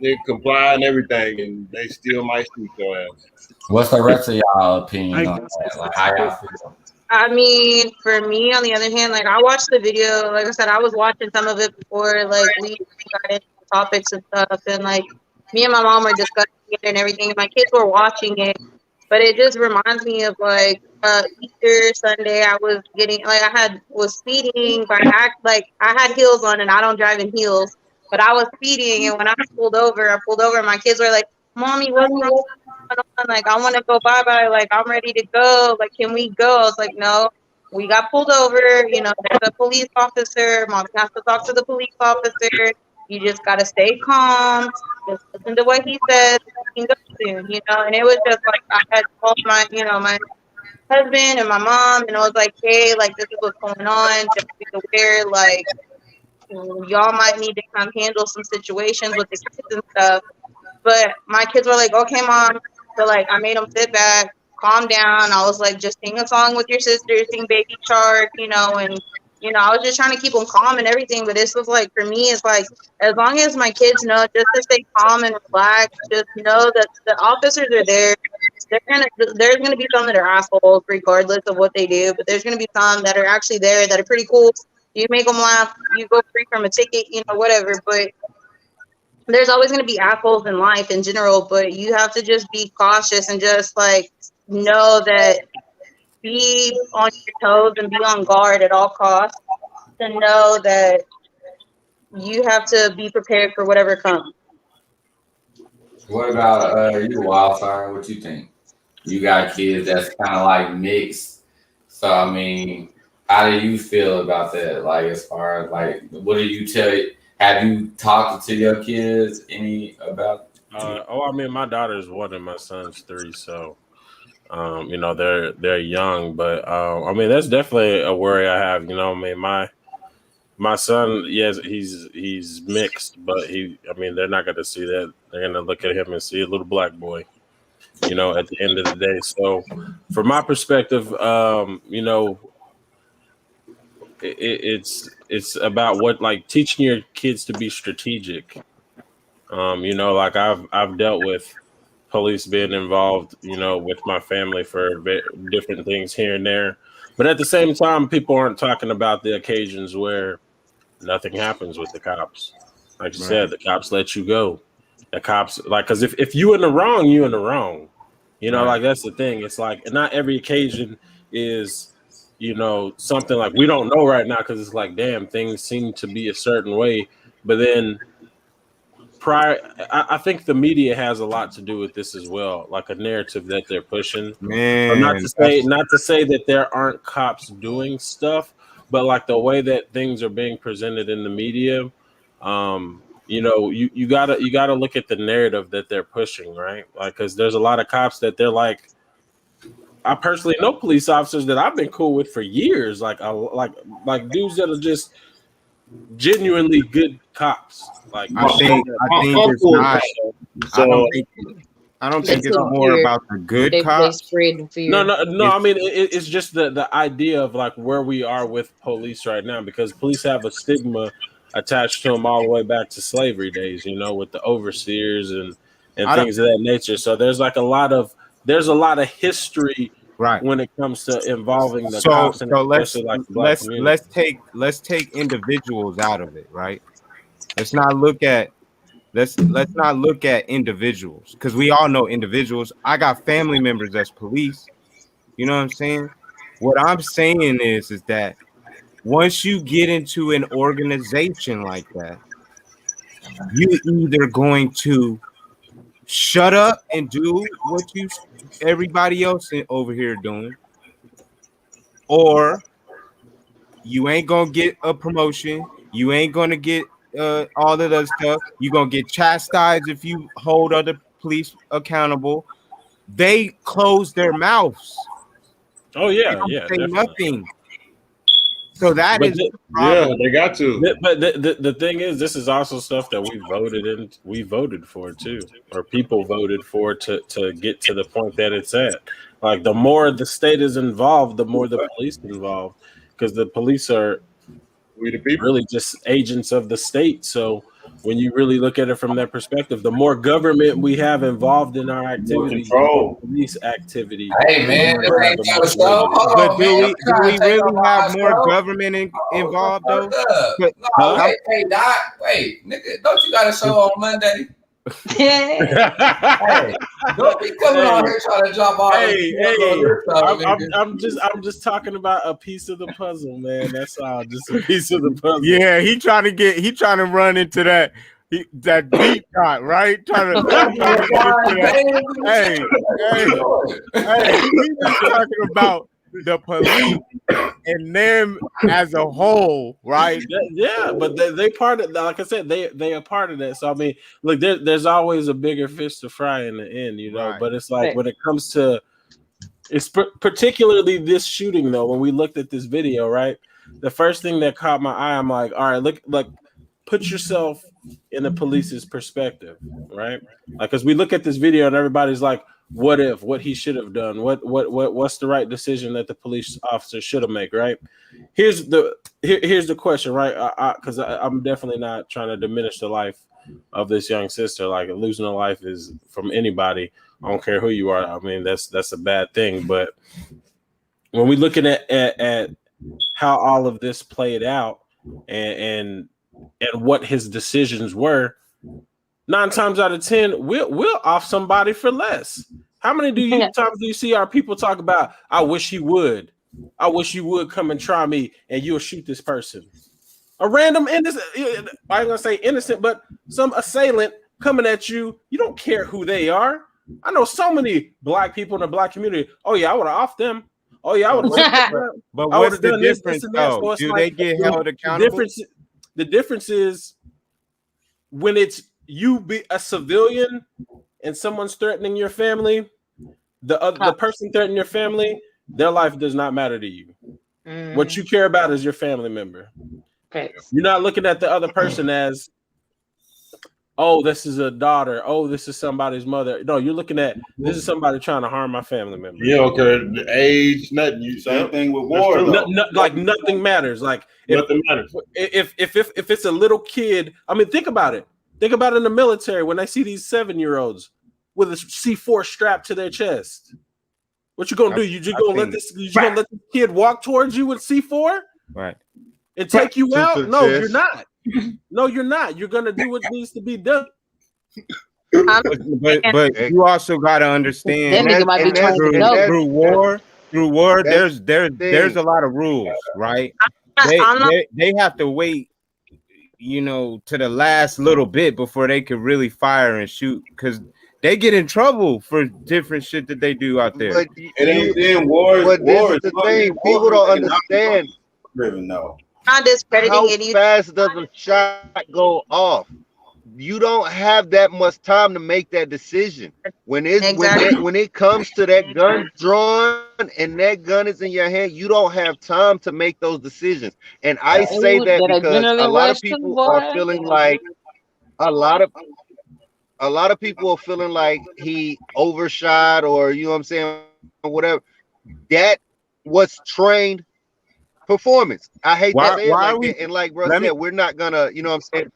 they comply and everything, and they still might shoot your ass. What's the rest of y'all opinion on that? Like, how y'all feel? I mean, for me, on the other hand, like I watched the video. Like I said, I was watching some of it before, like we got into topics and stuff, and like me and my mom were discussing it and everything. And my kids were watching it, but it just reminds me of like Easter Sunday. I was getting like was speeding by act like I had heels on, and I don't drive in heels, but I was speeding, and when I pulled over, and my kids were like, "Mommy, what's wrong?" Like, I want to go bye-bye. Like, I'm ready to go. Like, can we go? I was like, no, we got pulled over. You know, there's a police officer. Mom has to talk to the police officer. You just got to stay calm. Just listen to what he says. You can go soon, you know? And it was just like, I had called my husband and my mom, and I was like, hey, like, this is what's going on. Just be aware, like, y'all might need to come handle some situations with the kids and stuff. But my kids were like, okay, Mom. So, like, I made them sit back, calm down. I was like, just sing a song with your sister, sing Baby Shark, you know, and, you know, I was just trying to keep them calm and everything. But this was like, for me, it's like, as long as my kids know just to stay calm and relax, just know that the officers are there. There's going to be some that are assholes regardless of what they do, but there's going to be some that are actually there that are pretty cool. You make them laugh, you go free from a ticket, you know, whatever. But there's always going to be assholes in life in general, but you have to just be cautious and just like know that be on your toes and be on guard at all costs to know that you have to be prepared for whatever comes. What about you, Wildfire? What you think? You got kids that's kind of like mixed. So, I mean, how do you feel about that? Like, as far as like, what do you tell it? Have you talked to your kids any about? I mean, my daughter's 1 and my son's 3, so you know they're young, but I mean that's definitely a worry I have. You know, I mean my son, yes, he's mixed, but I mean they're not going to see that. They're going to look at him and see a little black boy. You know, at the end of the day. So, from my perspective, you know. It's about what like teaching your kids to be strategic. You know, like I've dealt with police being involved, you know, with my family for different things here and there. But at the same time, people aren't talking about the occasions where nothing happens with the cops. Like you said, the cops let you go. The cops, like, because if you in the wrong, you in the wrong. You know, like that's the thing. It's like not every occasion is, you know, something like we don't know right now because it's like, damn, things seem to be a certain way. But then I think the media has a lot to do with this as well, like a narrative that they're pushing. Man, so not to say that there aren't cops doing stuff, but like the way that things are being presented in the media, you know, you gotta look at the narrative that they're pushing, right? Like, because there's a lot of cops that they're like. I personally know police officers that I've been cool with for years, like dudes that are just genuinely good cops. Like I think it's not. I don't think it's more about the good cops. No. I mean, it's just the idea of like where we are with police right now, because police have a stigma attached to them all the way back to slavery days. You know, with the overseers and things of that nature. So there's like a lot of history right when it comes to involving the so cops and so especially like the black community. let's take individuals out of it, right? Let's not look at let's not look at individuals, because we all know individuals. I got family members that's police. You know what I'm saying? What I'm saying is that once you get into an organization like that, you either going to shut up and do what you everybody else over here doing, or you ain't gonna get a promotion. You ain't gonna get all of that stuff. You're gonna get chastised if you hold other police accountable. They close their mouths. Oh They yeah, don't yeah, say definitely. nothing. So that But is the problem. they got to. But the thing is, this is also stuff that we voted for too, or people voted for to get to the point that it's at. Like the more the state is involved, the more the police involved, because the police are we the people, really just agents of the state. So when you really look at it from that perspective, the more government we have involved in our activity, control, police activity. Hey man, this ain't your show. Hold But on, do man. we really have more government Oh, involved though? no, wait, hey, Doc, wait, nigga, don't you got a show on Monday? Hey, don't be coming on here trying to drop all I'm just talking about a piece of the puzzle, man. That's all, just a piece of the puzzle. Yeah, he trying to run into that deep shot, right? Trying to hey, we just talking about the police and them as a whole, right? Yeah, but they part of, like I said, they are part of that. So I mean, look, there's always a bigger fish to fry in the end, you know. Right. But it's like when it comes to, it's particularly this shooting though. When we looked at this video, right, the first thing that caught my eye, I'm like, all right, look, put yourself in the police's perspective, right? Like, because we look at this video and everybody's like, what if, what he should have done, what's the right decision that the police officer should have made, right? Here's the question, right? Because I'm definitely not trying to diminish the life of this young sister. Like, losing a life is, from anybody, I don't care who you are, I mean, that's a bad thing. But when we looking at how all of this played out and what his decisions were, 9 times out of 10, we'll off somebody for less. How many times do you see our people talk about, I wish you would come and try me and you'll shoot this person? A random innocent, I ain't gonna say innocent, but some assailant coming at you. You don't care who they are. I know so many black people in the black community. Oh yeah, I would have offed them. Oh yeah, I would have. But what's the difference though? So do they get held accountable? The difference is when it's you be a civilian and someone's threatening your family, the person threatening your family, their life does not matter to you. What you care about is your family member. Okay. You're not looking at the other person as, oh, this is a daughter. Oh, this is somebody's mother. No, you're looking at, this is somebody trying to harm my family member. Yeah, okay. The age, nothing. Same thing with war. Like nothing matters. Like nothing matters. If it's a little kid, I mean, think about it. Think about it in the military when they see these 7-year-olds with a C4 strapped to their chest. What you gonna do? You just gonna let this kid walk towards you with C4? Right. And take you out? No, you're not. No, you're not. You're gonna do what needs to be done. But you also gotta understand through war, there's a lot of rules, right? They have to wait, you know, to the last little bit before they could really fire and shoot, because they get in trouble for different shit that they do out there. But it ain't in war. But this is the thing: people don't understand. Not discrediting how any. fast does a shot go off? You don't have that much time to make that decision. When it comes to that gun drawn and that gun is in your hand, you don't have time to make those decisions. And I say that because a lot of people are feeling like a lot of people are feeling like he overshot, or you know what I'm saying, whatever. That was trained performance. I hate to say it like that. And like bro said, we're not gonna, you know what I'm saying.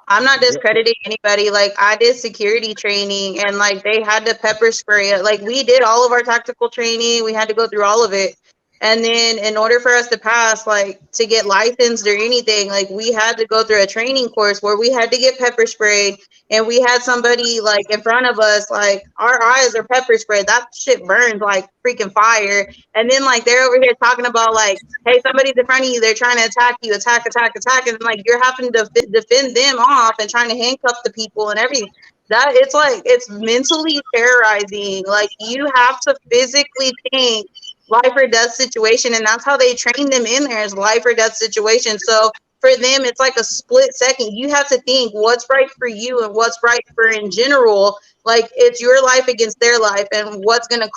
I'm not discrediting anybody. Like, I did security training, and like they had to pepper spray it. Like, we did all of our tactical training. We had to go through all of it. And then in order for us to pass, like to get licensed or anything, like we had to go through a training course where we had to get pepper sprayed, and we had somebody like in front of us, like our eyes are pepper sprayed. That shit burns like freaking fire. And then like they're over here talking about like, hey, somebody's in front of you, they're trying to attack you, attack, and like you're having to defend them off and trying to handcuff the people and everything. That it's like it's mentally terrorizing. Like you have to physically think life or death situation, and that's how they train them in there, is life or death situation. So for them it's like a split second. You have to think what's right for you and what's right for in general. Like it's your life against their life, and what's gonna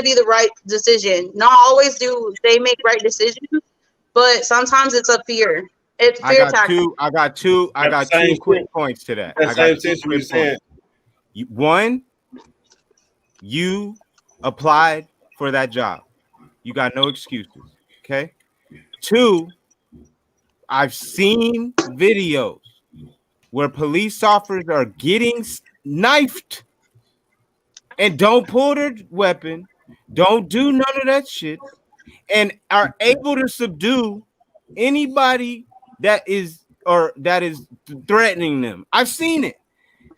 be the right decision. Not always do they make right decisions, but sometimes it's a fear. It's fear tactic. I got two quick points to that. I got two quick points. One, you applied for that job. You got no excuses. Okay. Two, I've seen videos where police officers are getting knifed and don't pull their weapon, don't do none of that shit, and are able to subdue anybody that is threatening them. I've seen it.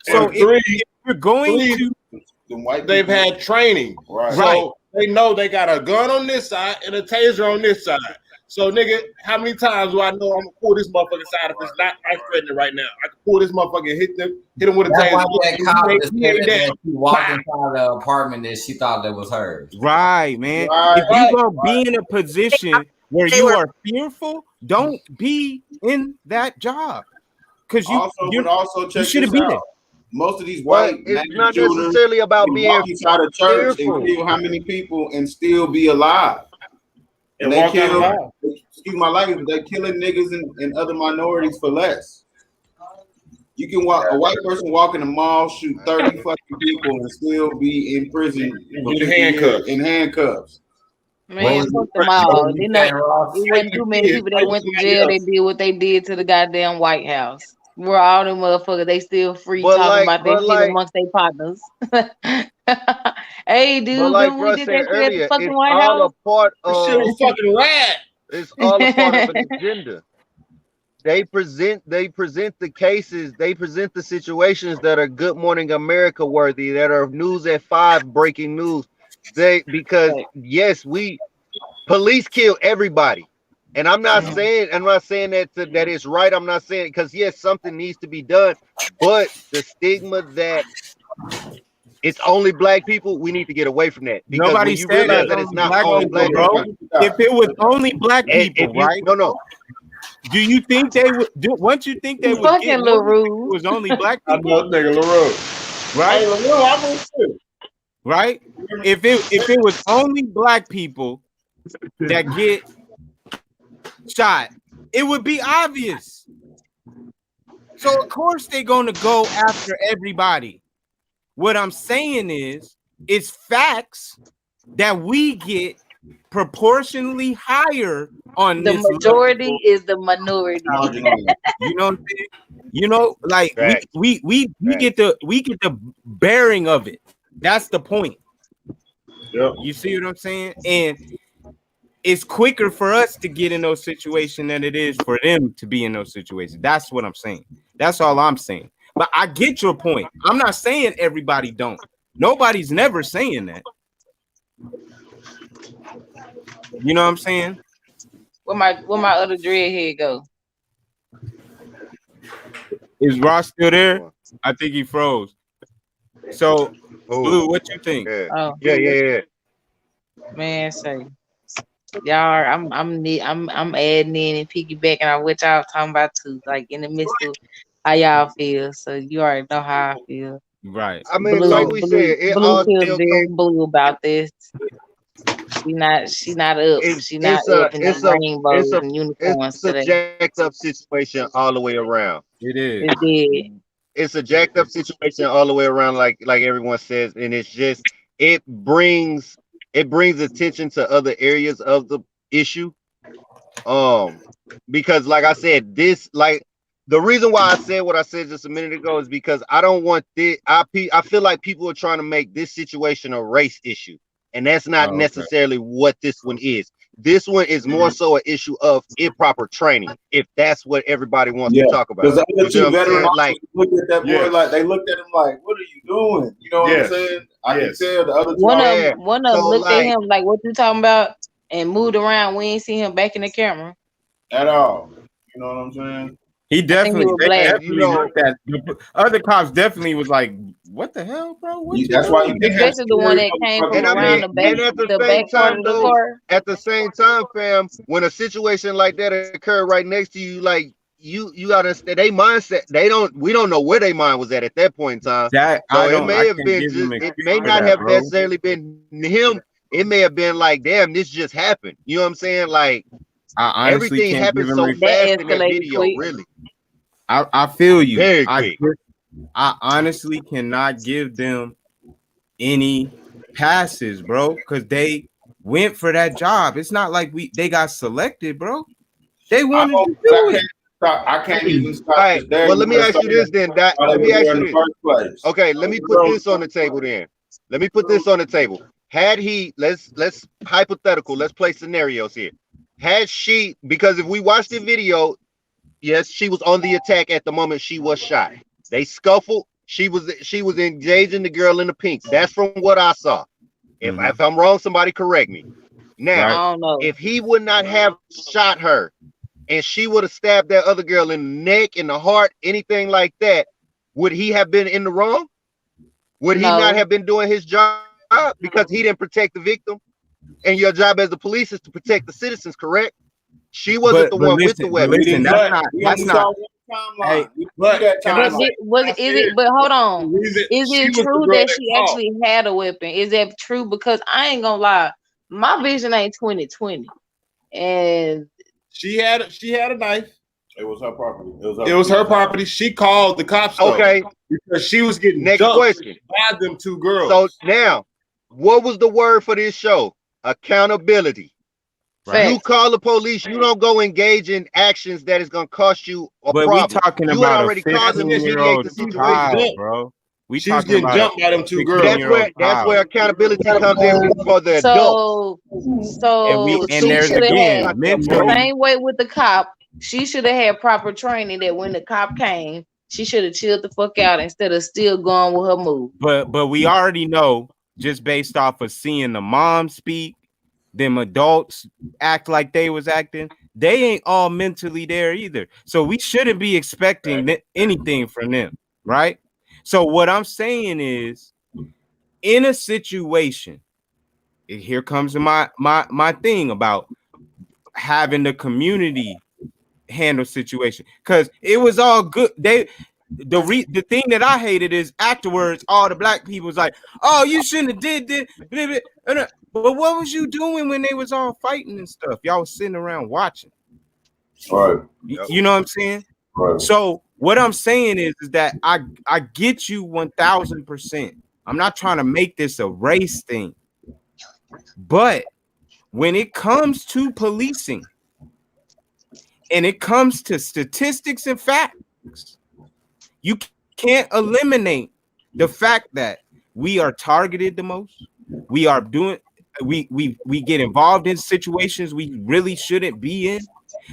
So if you're going to, they've had training, right? So they know they got a gun on this side and a taser on this side. So, nigga, how many times do I know I'm gonna pull this motherfucking side if it's not life threatening right now? I can pull this motherfucker, hit him with a That's why taser. that cop that said that she walked inside the apartment that she thought that was hers. Right, man. If you gonna be in a position where you are fearful, don't be in that job. Because you shouldn't be there. Most of these white, it's not necessarily about being walk inside a church fearful. and kill how many people and still be alive. And they kill, excuse my language, they're killing niggas and other minorities for less. You can walk a white person walk in the mall, shoot 30 fucking people, and still be in prison in handcuffs. Man, fuck them all. They know it wasn't too many people that went to jail. They did what they did to the goddamn White House. Where all them motherfuckers, they still free talking about that shit amongst their partners. Hey, dude, but like we did that earlier, shit at the fucking it's White all House. a part This of shit was fucking rad. It's all a part of an agenda. They present the cases, they present the situations that are Good Morning America worthy, that are news at 5 breaking news. Because yes, police kill everybody. And I'm not saying that it's right. I'm not saying, because yes, something needs to be done, but the stigma that it's only black people, we need to get away from that. Because Nobody when you said realize that it's not only black people, if it was only black people, right? No. Do you think they would? Once you think they would fucking get LaRue. it was only black people? I know, nigga, LaRue. Right? Hey, LaRue, I'm gonna shoot. Right? If it was only black people that get shot, it would be obvious. So of course they're gonna go after everybody. What I'm saying is, it's facts that we get proportionally higher on the this majority level. is the minority. You know what I'm saying? You know, like we get the bearing of it. That's the point. Yep. You see what I'm saying? And it's quicker for us to get in those situations than it is for them to be in those situations. That's what I'm saying. That's all I'm saying. But I get your point. I'm not saying everybody don't. Nobody's never saying that. You know what I'm saying? Where my other dreadhead go? Is Ross still there? I think he froze. So, Blue, what you think? Oh. Yeah. Man, say y'all, I'm adding in and piggybacking on what y'all talking about too, like in the midst of how y'all feel. So you already know how I feel. Right. I mean, like we said, it all Blue still feels very blue about this. She not up. She not up in the rainbows and unicorns it's a today. jacked up situation all the way around. It is. It did. It's a jacked up situation all the way around, like everyone says, and it's just it brings attention to other areas of the issue. Because like I said, this the reason why I said what I said just a minute ago is because I don't want this. I feel like people are trying to make this situation a race issue, and that's not necessarily what this one is. This one is more so an issue of improper training, if that's what everybody wants to talk about. Because the other You know two what I'm veteran saying? Like, looked at that boy like they looked at him like, "What are you doing?" You know what I'm saying? I can tell the other two. One of them So, looked like- at him like, "What you talking about?" and moved around. We ain't see him back in the camera at all. You know what I'm saying? He definitely, was they black. definitely looked at the other cops. Definitely was like, "What the hell, bro? What you That's why doing?" you Especially the one that came from and I around mean, the back, and at the the same back part time, of the though, car. at the same time, fam, when a situation like that occurred right next to you, like you gotta understand they mindset. We don't know where their mind was at that point in time. That So I it don't. may I have can't been give him just, it excuse may for not that, have bro. necessarily been him. It may have been like, damn, this just happened. You know what I'm saying? Like, I honestly everything can't give happened him so excuse. fast in that escalated video, quick. really. I feel you. Very quick. I honestly cannot give them any passes, bro, because they went for that job. It's not like they got selected, bro. They wanted to do it. I can't even stop. All right. Well, let me ask you this then. Let me ask you this. Okay, let me put this on the table then. Let me put this on the table. Had he, let's hypothetical, let's play scenarios here. Had she, because if we watch the video, yes, she was on the attack at the moment she was shot. They scuffled. She was engaging the girl in the pink. That's from what I saw. If I'm wrong, somebody correct me. Now, I don't know. if he would not have shot her and she would have stabbed that other girl in the neck, in the heart, anything like that, would he have been in the wrong? Would he not have been doing his job because he didn't protect the victim? And your job as the police is to protect the citizens, correct? She wasn't the one with the weapon. Listen, that's not. Hey, But hold on. Is it true that she actually had a weapon? Is that true? Because I ain't gonna lie, my vision ain't 20/20, and she had a knife. It was her property. It was her property. She called the cops. Okay, because she was getting next jumped question by them two girls. So now, what was the word for this show? Accountability. Right. You call the police. You don't go engage in actions that is going to cost you a problem. We talking you about already caused them to mediate the situation, child, bro. She was getting jumped by them two girls. That's where accountability comes in for the adults. So and there's again the same way with the cop. She should have had proper training that when the cop came, she should have chilled the fuck out instead of still going with her move. But we already know, just based off of seeing the mom speak, them adults act like they was acting, they ain't all mentally there either. So we shouldn't be expecting anything from them, right? So what I'm saying is, in a situation, here comes my thing about having the community handle situation, because it was all good. The thing that I hated is afterwards, all the black people was like, "Oh, you shouldn't have did this." But what was you doing when they was all fighting and stuff? Y'all was sitting around watching. Right. You know what I'm saying? Right. So what I'm saying is that I get you 1000%. I'm not trying to make this a race thing, but when it comes to policing and it comes to statistics and facts, you can't eliminate the fact that we are targeted the most. We are doing. We get involved in situations we really shouldn't be in.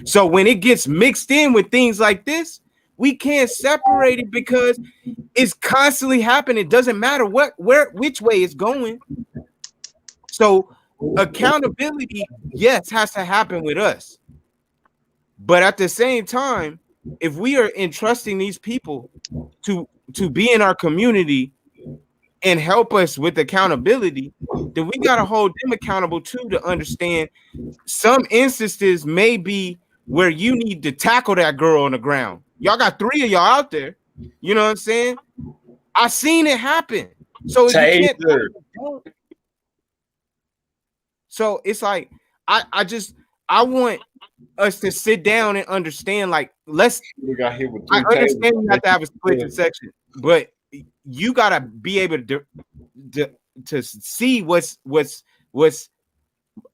So when it gets mixed in with things like this, we can't separate it because it's constantly happening. It doesn't matter which way it's going. So accountability, yes, has to happen with us. But at the same time, if we are entrusting these people to be in our community and help us with accountability, then we got to hold them accountable too, to understand some instances may be where you need to tackle that girl on the ground. Y'all got 3 of y'all out there. You know what I'm saying? I seen it happen. So if you can't, so it's like I want us to sit down and understand, like, I understand you have to have a split section, but you gotta be able to see what's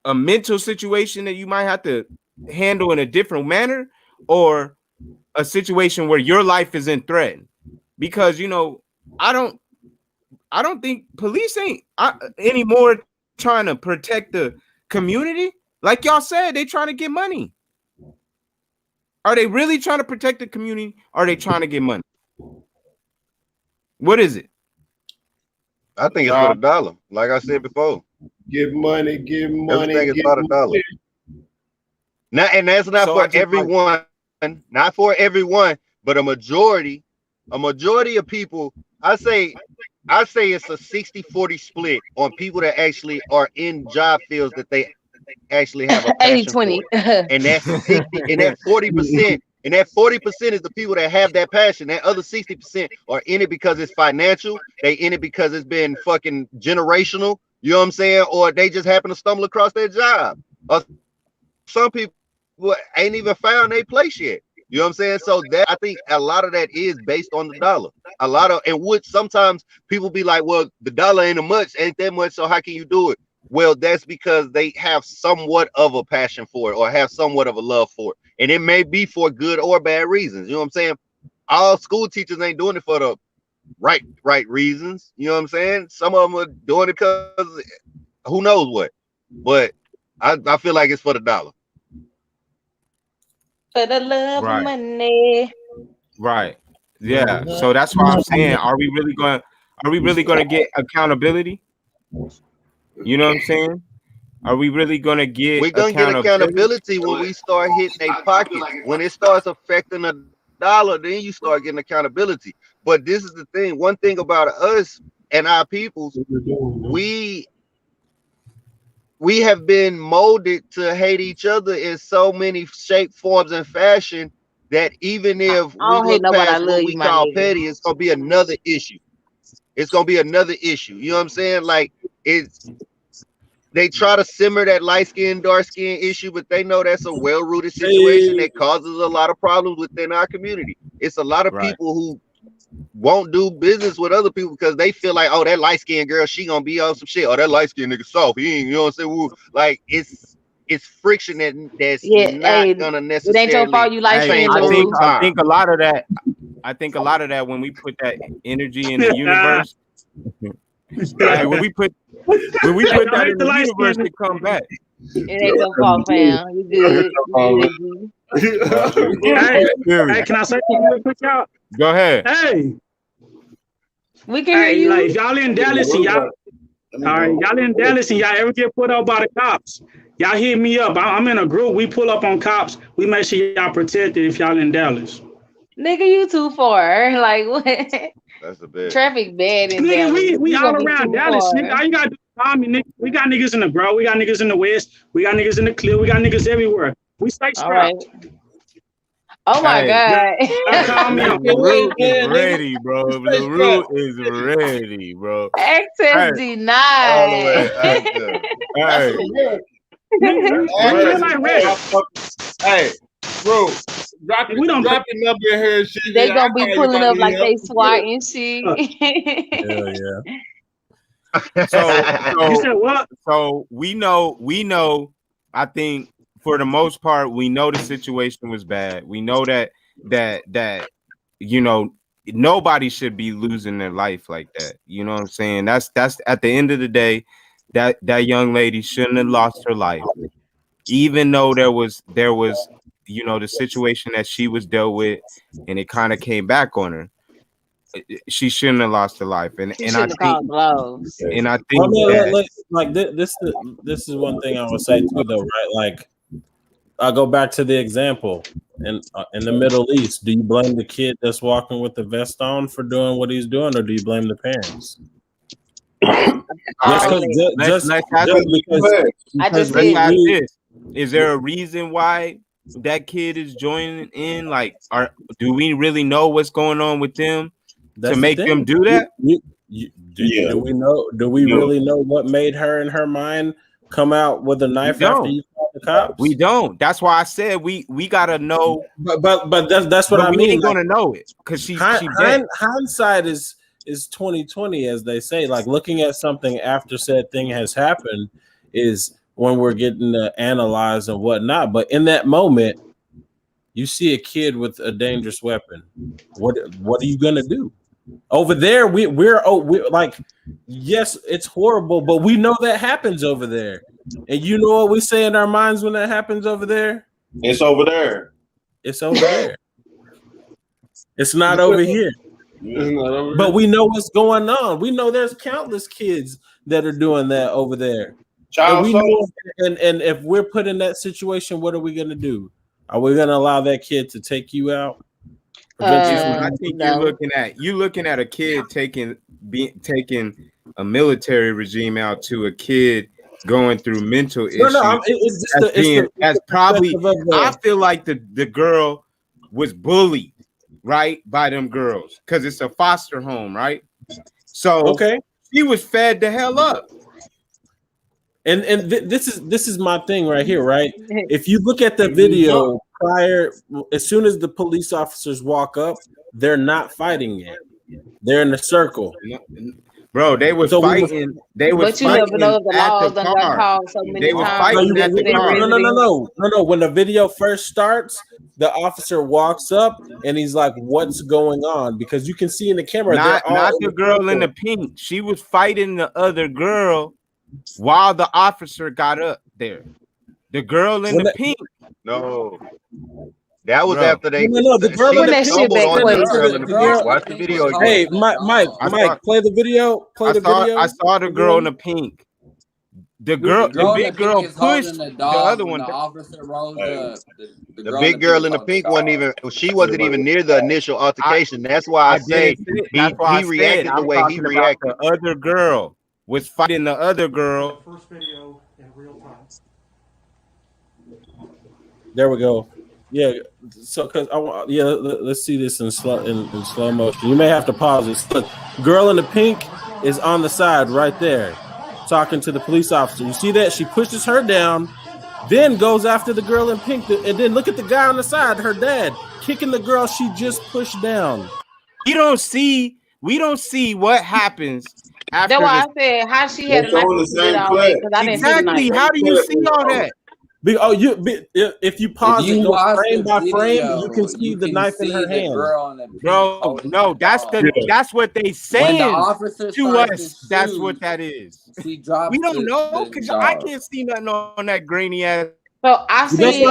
a mental situation that you might have to handle in a different manner, or a situation where your life is in threat, because I don't think police ain't anymore trying to protect the community. Like y'all said, they trying to get money. Are they really trying to protect the community? Or are they trying to get money? What is it? I think it's for the dollar. Like I said before, get money, everything is about a dollar. Now, and that's not for everyone, not for everyone, but a majority of people. I say it's a 60-40 split on people that actually are in job fields that they actually have a passion 80-20. for. And that's 60, and that 40%, and that 40% is the people that have that passion. That other 60% are in it because it's financial. They in it because it's been fucking generational. You know what I'm saying? Or they just happen to stumble across their job. Some people ain't even found their place yet. You know what I'm saying? So that, I think a lot of that is based on the dollar. A lot of, and would sometimes people be like, well, the dollar ain't that much, so how can you do it? Well, that's because they have somewhat of a passion for it or have somewhat of a love for it. And it may be for good or bad reasons. You know what I'm saying? All school teachers ain't doing it for the right reasons. You know what I'm saying? Some of them are doing it because who knows what. But I feel like it's for the dollar. For the love Right. of money. Right. Yeah. So that's why I'm saying, are we really going to get accountability? You know what I'm saying? Are we really going to get We're going to get accountability when we start hitting a pocket. When it starts affecting the dollar, then you start getting accountability. But this is the thing. One thing about us and our peoples, we have been molded to hate each other in so many shape, forms, and fashion that even if we look past what we call petty, it's gonna be another issue. It's gonna be another issue. You know what I'm saying? Like they try to simmer that light skin, dark skin issue, but they know that's a well-rooted situation that causes a lot of problems within our community. It's a lot of people who won't do business with other people because they feel like, oh, that light-skinned girl, she gonna be on some shit. Oh, that light-skinned nigga soft. He ain't, you know what I'm saying? Woo. Like it's friction that's not gonna necessarily. It ain't your fault you light-skinned. I think a lot of that. I think a lot of that when we put that energy in the universe. Hey, when we put that in the universe, it come back. It ain't your fault, fam. You good. Hey, can I say something real quick, y'all? Go ahead. Hey. We can hear you. Like, y'all in Dallas and y'all. All right, y'all in Dallas and y'all ever get put up by the cops? Y'all hit me up. I'm in a group. We pull up on cops. We make sure y'all protected if y'all in Dallas. Nigga, you too far. Like what? That's a bad. Traffic bad in Nigga, Dallas. we all around Dallas. Nigga, all you gotta do is call me, nigga. We got niggas in the Grove. We got niggas in the West. We got niggas in the Cliff. We got niggas everywhere. We stay strapped. All right. Oh my God. LaRue is ready, bro. LaRue is ready, bro. Access denied. Hey, bro, drop your number in here. They gonna be pulling up like they SWAT and shit. Hell yeah. So we know. I think for the most part, we know the situation was bad. We know that nobody should be losing their life like that. You know what I'm saying? That's at the end of the day, that young lady shouldn't have lost her life, even though there was the situation that she was dealt with, and it kind of came back on her. She shouldn't have lost her life, and I think like this is one thing I would say too, though, right? Like, I go back to the example in the Middle East. Do you blame the kid that's walking with the vest on for doing what he's doing, or do you blame the parents? Is there a reason why that kid is joining in? Like, do we really know what's going on with them to make them do that? Do we really know what made her in her mind come out with a knife after you called the cops? We don't. That's why I said we gotta know. But that's what I mean. We ain't gonna know it because she hindsight is 2020, as they say. Like, looking at something after said thing has happened is when we're getting to analyze and whatnot. But in that moment, you see a kid with a dangerous weapon. What are you gonna do? Over there, we're like, yes, it's horrible, but we know that happens over there. And you know what we say in our minds when that happens over there? It's over there. It's over there. It's not over here. It's not over But here. we know what's going on. We know there's countless kids that are doing that over there. Child And, soldiers. and if we're put in that situation, what are we gonna do? Are we gonna allow that kid to take you out? I think you're looking at a kid taking a military regime out to a kid going through mental issues. I feel like the girl was bullied, right, by them girls, because it's a foster home, right? So she was fed the hell up. And this is my thing right here, right? If you look at the video prior, as soon as the police officers walk up, they're not fighting yet. They're in a circle. Bro, they was fighting. They was fighting at the car. They was fighting at the car. No. When the video first starts, the officer walks up and he's like, "What's going on?" Because you can see in the camera, not the girl in the pink. She was fighting the other girl while the officer got up there. The girl in the pink. No. That was Bro. after they. No, the girl in the pink. Watch the video again. Hey, Mike, play the video. I saw the girl in the pink. The big girl pushed the other one. The officer rose up. The big girl in the pink wasn't even near the initial altercation. That's why I say he reacted the way he reacted. The other girl was fighting the other girl. First video in real time. There we go. Yeah, so because let's see this in slow motion. You may have to pause this. Look, girl in the pink is on the side right there, talking to the police officer. You see that? She pushes her down, then goes after the girl in pink, and then look at the guy on the side, her dad, kicking the girl she just pushed down. We don't see what happens after. That's why I said how she had a knife. Exactly. How do you see all that? If you pause it, go frame by frame, you can see the knife in her hand. Bro, no, that's what they saying to us. That's what that is. We don't know because I can't see nothing on that grainy ass. So I see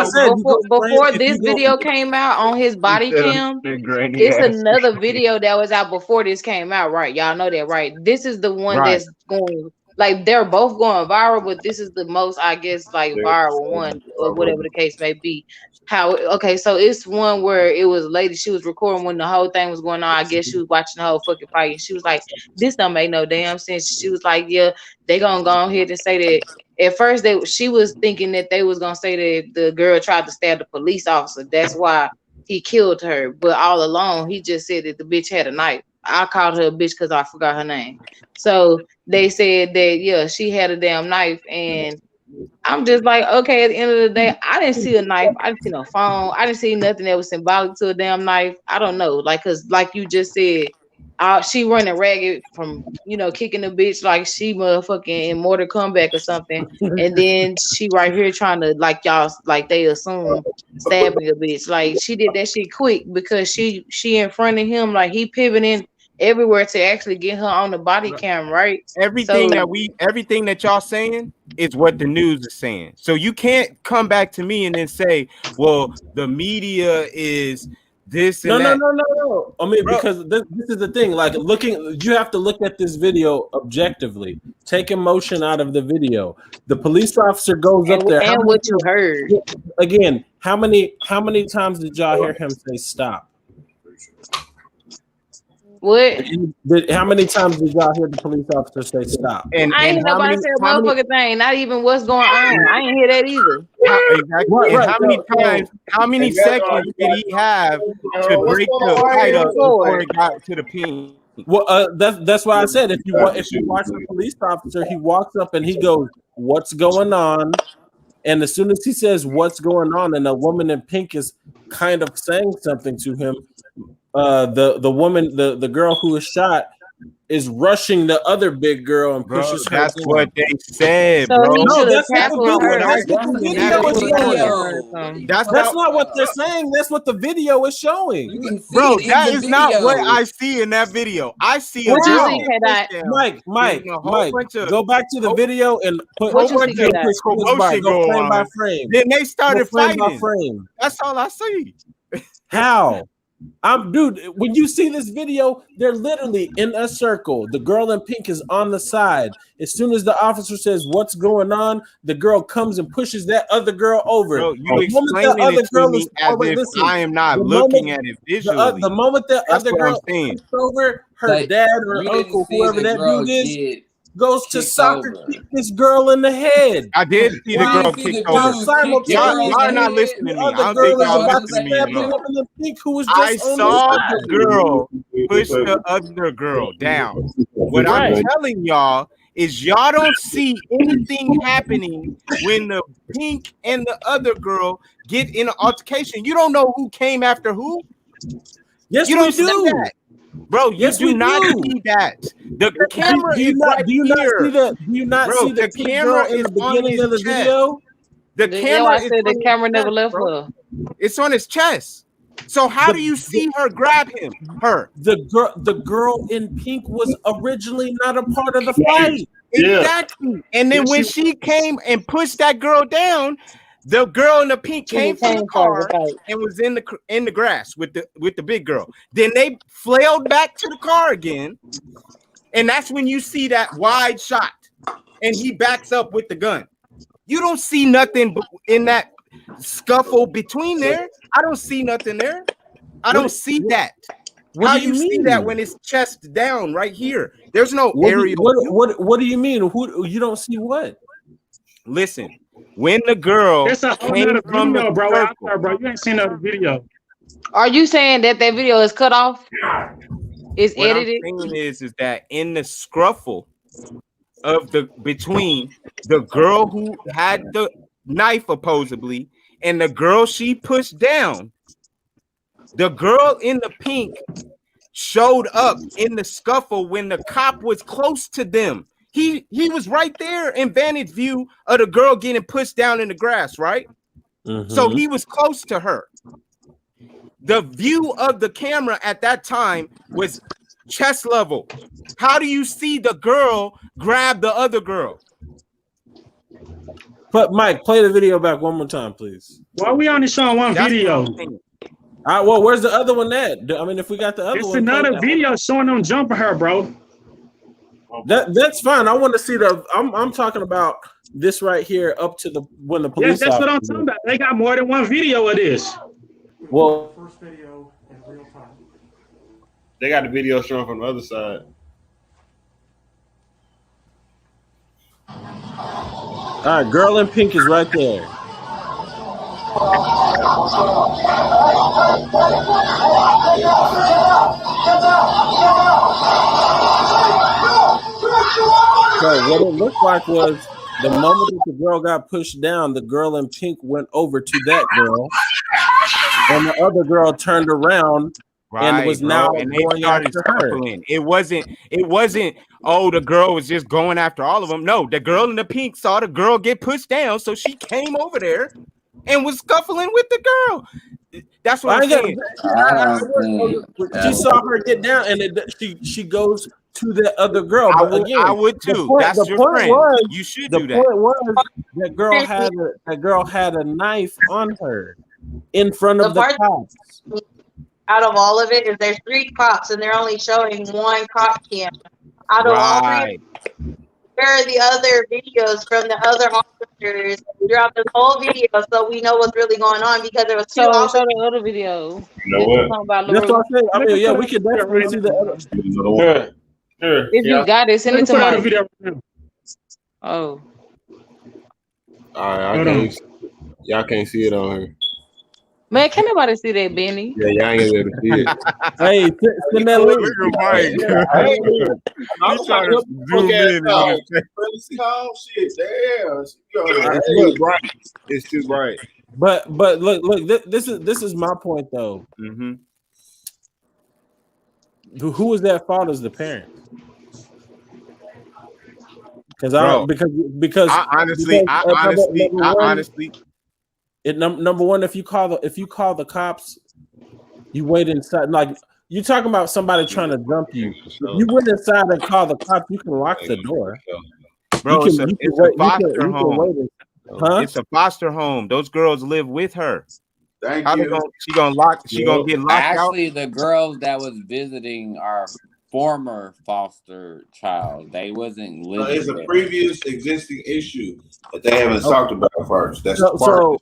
before this video came out on his body cam. It's another video that was out before this came out, right? Y'all know that, right? This is the one that's going. Like they're both going viral, but this is the most, I guess, like viral one or whatever the case may be. So it's one where it was a lady, she was recording when the whole thing was going on. I guess she was watching the whole fucking fight. And she was like, this don't make no damn sense. She was like, yeah, they gonna go ahead and say that. At first, she was thinking that they was gonna say that the girl tried to stab the police officer. That's why he killed her. But all along, he just said that the bitch had a knife. I called her a bitch because I forgot her name. So they said that, yeah, she had a damn knife. And I'm just like, okay, at the end of the day, I didn't see a knife. I didn't see no phone. I didn't see nothing that was symbolic to a damn knife. I don't know. Like, because like you just said, she running ragged from, kicking the bitch like she motherfucking in Mortal Kombat or something. And then she right here trying to, like y'all, like they assume, stabbing a bitch. Like she did that shit quick because she in front of him, like he pivoting everywhere to actually get her on the body cam, right? Everything that y'all saying is what the news is saying. So you can't come back to me and then say, well, the media is this and that. No. I mean, because this is the thing. Like you have to look at this video objectively. Take emotion out of the video. The police officer goes up there. And what you heard. Again, how many times did y'all hear him say stop? What? How many times did y'all hear the police officer say stop? I ain't nobody say a motherfucking thing. Not even what's going on. I ain't hear that either. How many seconds did he have to break the fight up before it got to the pin? Well, that's why I said if you watch the police officer, he walks up and he goes, "What's going on?" And as soon as he says, "What's going on?" and the woman in pink is kind of saying something to him. The woman, the girl who was shot, is rushing the other big girl and Bro, pushes her. that's down. what they said, So bro. he No, should have that's not tackled the her. video. That's what the video is showing. That's not what they're saying. That's what the video is showing. Bro, that is not what I see in that video. I see a What you girl. see, K-Dot? Mike, getting a whole bunch of- go back to the video and put What you put see, the K-Dot? commotion go going frame by on. frame. Then they started Go frame by fighting. frame. That's all I see. How? Dude, when you see this video, they're literally in a circle. The girl in pink is on the side. As soon as the officer says, "What's going on?" the girl comes and pushes that other girl over. Bro, you The moment explaining the other it to girl me is- as wait, if listen. I am not The looking moment- at it visually. The moment the That's other what I'm girl saying. pushed over, her Like, dad or you didn't uncle, see whoever the that girl dude is, get goes to kicked soccer over. kick this girl in the head. I did see the You girl didn't see kicked the over. dude Simultaneously, kick the girl in Y'all the are not head. listening to the me. I other don't girl think is y'all about to listening to me stab the enough. woman in pink who was I just on saw the the side. girl push the other girl down. What I'm Right. telling y'all is y'all don't see anything happening when the pink and the other girl get in an altercation. You don't know who came after who. Yes, You we don't see do. that. Bro, you Yes, do we not do. see that. The camera Do you is not? right Do you not here. see the? Do you not Bro, see the the pink camera girl in is the on beginning his of the chest. video? The Yeah, camera I is said on the his camera never chest, left bro. her. It's on his chest. So how do you see her grab him? Her. The girl in pink was originally not a part of the fight. Exactly. And then when she came and pushed that girl down, the girl in the pink She came from the became part of the car fight. and was in the grass with the big girl. Then they flailed back to the car again, and that's when you see that wide shot, and he backs up with the gun. You don't see nothing in that scuffle between there. I don't see nothing there. I don't see that. What How do you see that mean? when it's chest down right here? There's no What do aerial you, view. what do you mean? Who you don't see what? Listen, when the girl It's a whole came nother from the video, bro. Out circle, there, bro. You ain't seen the video. Are you saying that video is cut off? It's what I'm edited? saying is that in the scruffle of the between the girl who had the knife supposedly and the girl she pushed down, the girl in the pink showed up in the scuffle when the cop was close to them. He was right there in vantage view of the girl getting pushed down in the grass, right? So he was close to her. The view of the camera at that time was chest level. How do you see the girl grab the other girl? But Mike, play the video back one more time, please. Why we only showing one video? All right, well, where's the other one at? I mean, if we got the other It's one, play another that video showing them jumping her, bro. That's fine. I want to see the. I'm talking about this right here up to the when the police. Yes, that's what I'm officer- talking about. They got more than one video of this. Well, First video in real time. They got the video showing from the other side. all right, girl in pink is right there. So what it looked like was the moment that the girl got pushed down, the girl in pink went over to that girl, and the other girl turned around and was now and they going started after her. scuffling. It wasn't, oh, the girl was just going after all of them. No, the girl in the pink saw the girl get pushed down, so she came over there and was scuffling with the girl. That's what I'm saying. She saw her get down, and she goes to the other girl. But I would too. That's your friend. You should do that. The point was that girl had a knife on her in front of the cops. Out of all of it is there's 3 cops and they're only showing 1 cop cam. Out of all 3, where are the other videos from the other officers throughout this whole video so we know what's really going on because there was 2 officers. Show the other video. You know what? That's what I said. I mean, yeah, we could definitely see the other. Sure. If you got it, send it to Mike. Oh. All right, y'all can't see it on here. Man, can nobody see that, Benny? Yeah, y'all ain't gonna be able to see it. Hey, send that link. I'm trying to zoom in. Shit, damn. It's too bright. It's too bright. But look, this is my point though. who is at fault as the parent? Because I honestly, number one, if you call the cops, you wait inside. Like you talking about somebody trying to jump you. If you went inside and call the cops, you can lock the door. Bro, it's a foster home. Huh? It's a foster home. Those girls live with her. Thank How you. she gonna get locked Actually, out? the girls that was visiting our former foster child, they wasn't living. It's a with previous existing issue that they haven't talked about first. That's so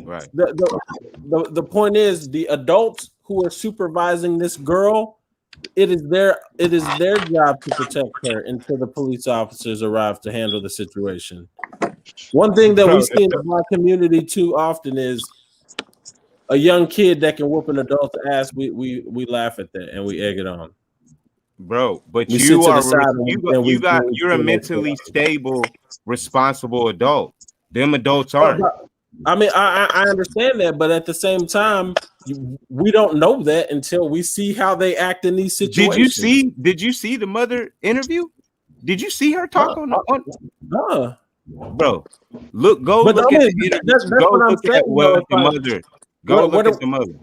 right. The point is the adults who are supervising this girl, it is their job to protect her until the police officers arrive to handle the situation. One thing that we see in the Black community too often is a young kid that can whoop an adult's ass. We laugh at that and we egg it on. Bro, but We you're a we mentally stable, responsible adult. Them adults aren't. I mean, I understand that, but at the same time, we don't know that until we see how they act in these situations. Did you see the mother interview? Did you see her talk on? Bro, go look at the interview. Go look at the mother. Go look at the mother.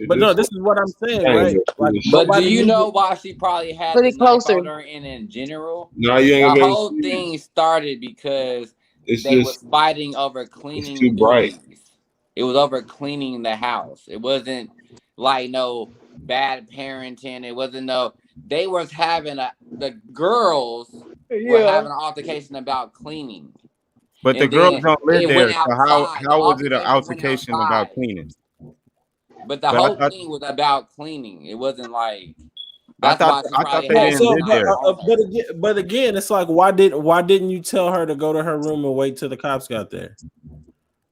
But no, this is what I'm saying, right? Like, but do you know why she probably had the knife on her in general? No, you ain't the gonna whole thing started because they was fighting over cleaning too bright. duties. It was over cleaning the house. It wasn't like no bad parenting. It wasn't no. They was having the girls were having an altercation about cleaning. But the And girls then don't live it there. went So outside. how was it an altercation went altercation outside. about cleaning? But the whole thing was about cleaning. It wasn't like. I That's thought why she they probably didn't live there. But again, it's like why didn't you tell her to go to her room and wait till the cops got there?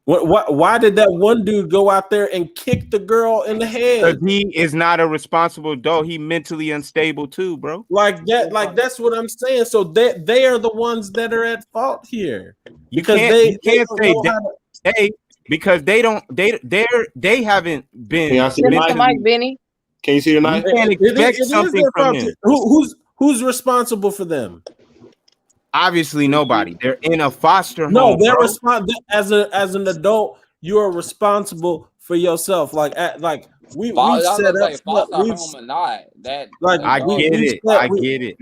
Why did that one dude go out there and kick the girl in the head? Because he is not a responsible adult. He mentally unstable too, bro. Like that's what I'm saying. So they are the ones that are at fault here because you can't say that. Because they haven't been. Mike, Benny. Can you see the knife? You can't expect something from them. Who's responsible for them? Obviously, nobody. They're in a foster home. No, they're bro. responsible as an adult. You are responsible for yourself. Like we set up stuff. I get it.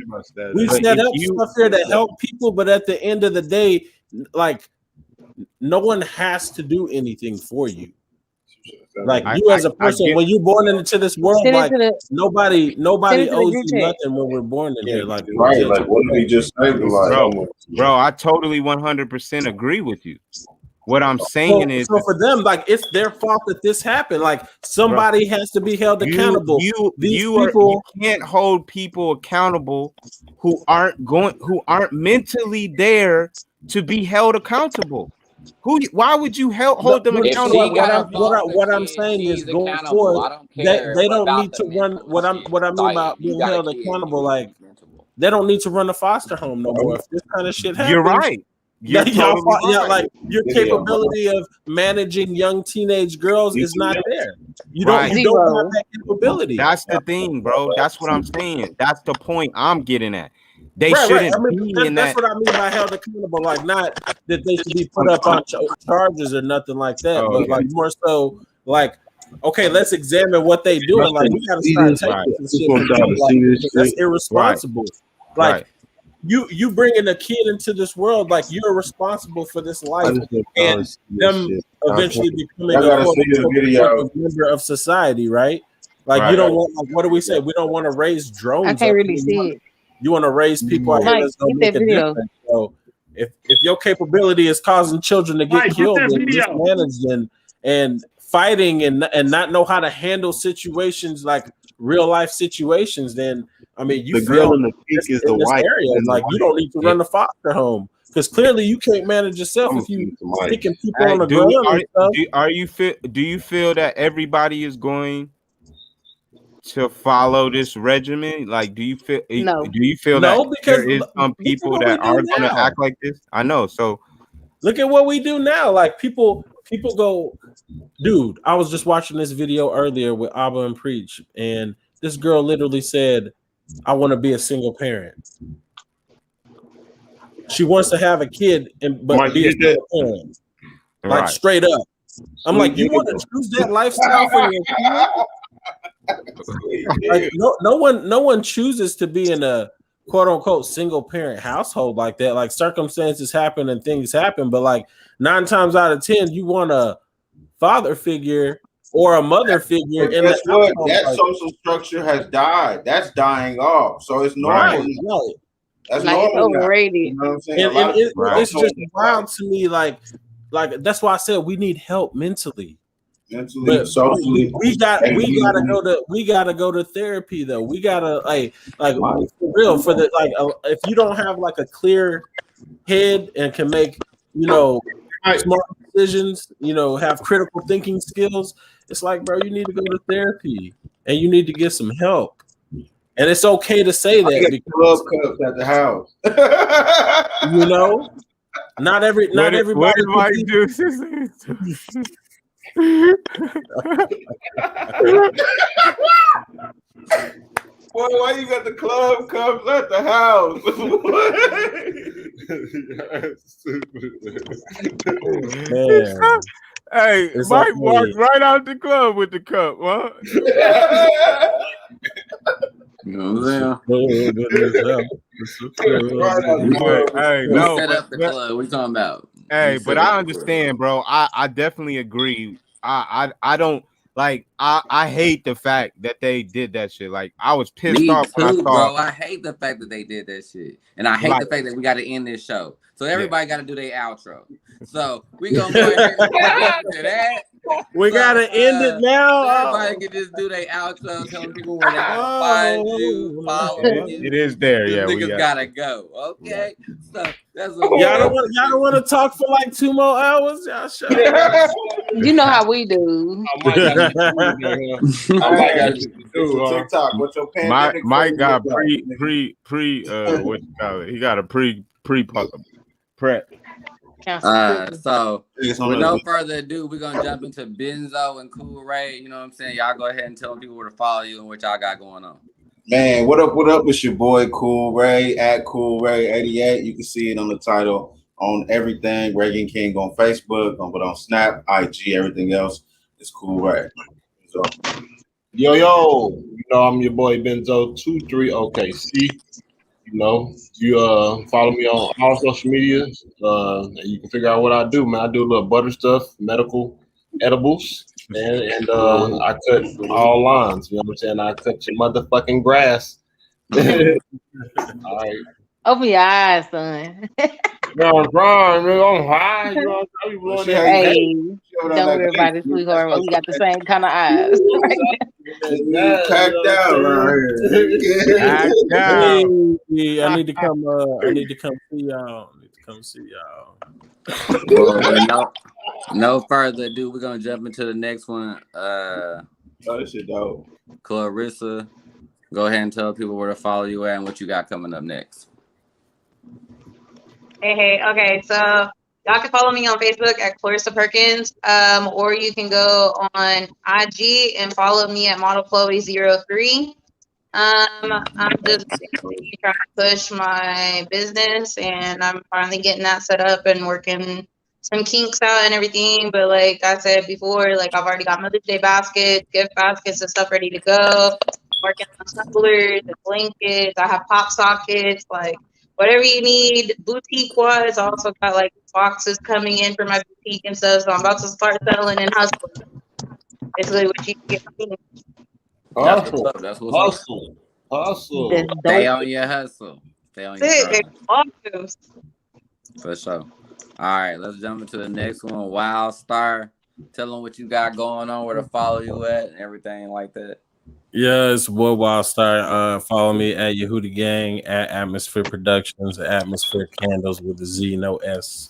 We've set up stuff here to help people, but at the end of the day, like no one has to do anything for you. Like you as a person, when you're born into this world, like nobody owes you nothing when we're born in here. Like right, like what did he just say? Bro, I totally 100% agree with you. What I'm saying is, so for them, like it's their fault that this happened. Like somebody has to be held accountable. You can't hold people accountable who aren't mentally there to be held accountable. Why would you hold them accountable? What I'm saying is going forward, they don't need to run. What I mean about being held accountable, like they don't need to run a foster home no more. If this kind of shit happens, you're right. You're totally right. Like your capability of managing young teenage girls is not there. You don't have that capability. That's the thing, bro. That's what I'm saying. That's the point I'm getting at. They shouldn't be in that. That's what I mean by held accountable. Like not that they should be put up on charges or nothing like that, but like more so like, okay, let's examine what they do. And like we gotta start taking this shit. That's irresponsible. Like you bringing a kid into this world, like you're responsible for this life and them eventually becoming a member of society, right? Like you don't want. Like, what do we say? We don't want to raise drones. I can't really see it. You want to raise people out here that's gonna make a difference. So if your capability is causing children to get killed and mismanaged and fighting and not know how to handle situations like real life situations, then I mean you girl in the pink is the white area. Like you don't need to run the foster home because clearly you can't manage yourself if you picking people on the ground. Do you feel that everybody is going to follow this regimen? Like, do you feel that there is some people that are going to act like this? I know. So look at what we do now. Like people go, dude, I was just watching this video earlier with Abba and Preach, and this girl literally said, I want to be a single parent. She wants to have a kid, but Mike, be a you did single parent. Like Right. straight up. I'm Sweet like, you want to choose that lifestyle for your kid? Like, no one chooses to be in a quote unquote single parent household like that. Like circumstances happen and things happen, but like 9 times out of 10, you want a father figure or a mother figure. But In guess the what? household. That Like, social structure has died. That's dying off. So it's normal. right. That's Like it's normal now. overrated. You know what I'm saying? And, A lot of people it's don't just know wild to me. Like that's why I said we need help mentally. mentally, But socially. we gotta go to therapy though. We gotta like for real for the like if you don't have like a clear head and can make smart decisions, have critical thinking skills. It's like, bro, you need to go to therapy and you need to get some help. And it's okay to say that I get because club cups at the house. not everybody. What did Mike do? Boy, why you got the club cups at the house? Man. Hey, It's Mike okay. walked right out the club with the cup, huh? You know what I'm Hey, We no, set but, up the club. What you talking about? hey, We but set up I the understand, bro. I definitely agree. I don't like. I hate the fact that they did that shit. Like I was pissed Me off when I too, saw. bro. I hate the fact that they did that shit. And I hate Right. the fact that we got to end this show. So everybody got to do their outro. So we going to go ahead and get into that. We gotta end it now. Everybody can just do their outro, telling people where they can find you, follow you. It is there, yeah. Niggas gotta go. Okay, so that's what Y'all don't want to talk for like 2 more hours. Y'all shut up. You know how we do. TikTok. What's your pandemic? Mike got what you call it? He got a prep. So with no further ado, we're gonna jump into Benzo and Cool Ray. You know what I'm saying? Y'all go ahead and tell people where to follow you and what y'all got going on. Man, what up? What up? It's your boy Cool Ray at Cool Ray 88. You can see it on the title on everything. Reagan King on Facebook, but on Snap, IG, everything else is Cool Ray. So, yo, I'm your boy Benzo23 OKC. You follow me on all social medias. And you can figure out what I do, man. I do a little butter stuff, medical edibles, and I cut all lines. You know what I'm saying? I cut your motherfucking grass. All right. Open your eyes, son. No, I'm trying, man. I'm high. You know what I'm saying? Hey, don't worry about it, sweetheart. We got the same kind of eyes. Packed out around Hey, I need to come. I need to come see y'all. Well, no further ado, we're gonna jump into the next one. This shit dope. Clarissa, go ahead and tell people where to follow you at and what you got coming up next. Hey, okay, so y'all can follow me on Facebook at Clarissa Perkins, or you can go on IG and follow me at Model Chloe 03. I'm just trying to push my business, and I'm finally getting that set up and working some kinks out and everything. But like I said before, like I've already got Mother's Day baskets, gift baskets, and stuff ready to go. Working on tumblers and blankets. I have pop sockets, like whatever you need. Boutique wise, I also got like boxes coming in for my boutique and stuff. So I'm about to start selling and hustling. Basically, what you get from me. Hustle. That's what's Hustle. Stay on your hustle. Stay on your grind. Awesome. For sure. All right, let's jump into the next one. Wild Star. Tell them what you got going on, where to follow you at, and everything like that. Yeah, it's Wild Star. Follow me at Yehuda Gang, at Atmosphere Productions, Atmosphere Candles with a Z, no S.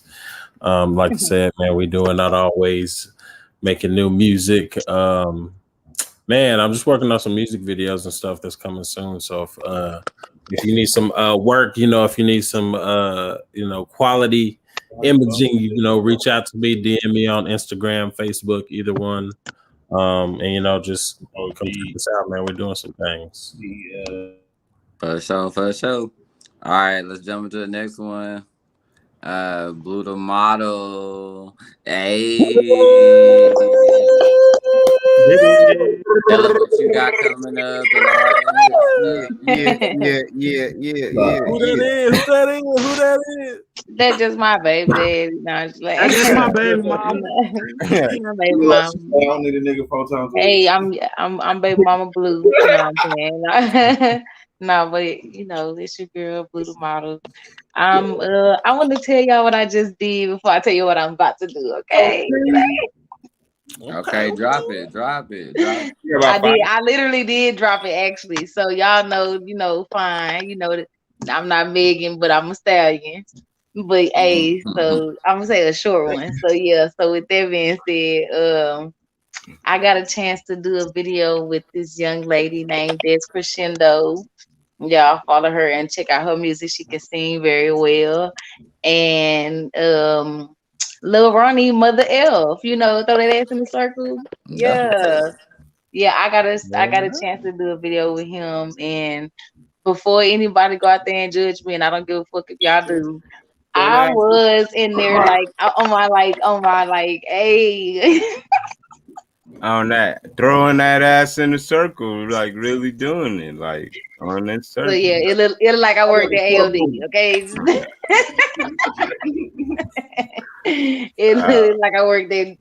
Like I said, man, we doing not always making new music. Man, I'm just working on some music videos and stuff that's coming soon. So if you need some work, if you need some quality imaging, reach out to me, DM me on Instagram, Facebook, either one. And just come check us out, man. We're doing some things. For sure, for sure. All right, let's jump into the next one. Blue the model. Hey. Tell us what you got coming up and all that. Yeah. Who that is? Who that is? Who that is? That's just my baby daddy. No, I'm just like, That's just my baby mom. my baby mama. Hey, I'm baby mama Blue. You know what I'm saying? No, but it's your girl Blue the model. I want to tell y'all what I just did before I tell you what I'm about to do. Okay. Okay, drop it. I literally did drop it actually. So y'all know, fine. I'm not Megan, but I'm a stallion. But hey, so I'm gonna say a short one. So yeah, so with that being said, I got a chance to do a video with this young lady named Des Crescendo. Y'all follow her and check out her music. She can sing very well. And Lil Ronnie, Mother Elf, throw that ass in the circle. Yeah. Yeah, I got a chance to do a video with him, and before anybody go out there and judge me, and I don't give a fuck if y'all do, I was in there on my hey. On that, throwing that ass in the circle, like really doing it, like on that circle. So yeah, it look like I worked at AOD, okay? It looked like I worked at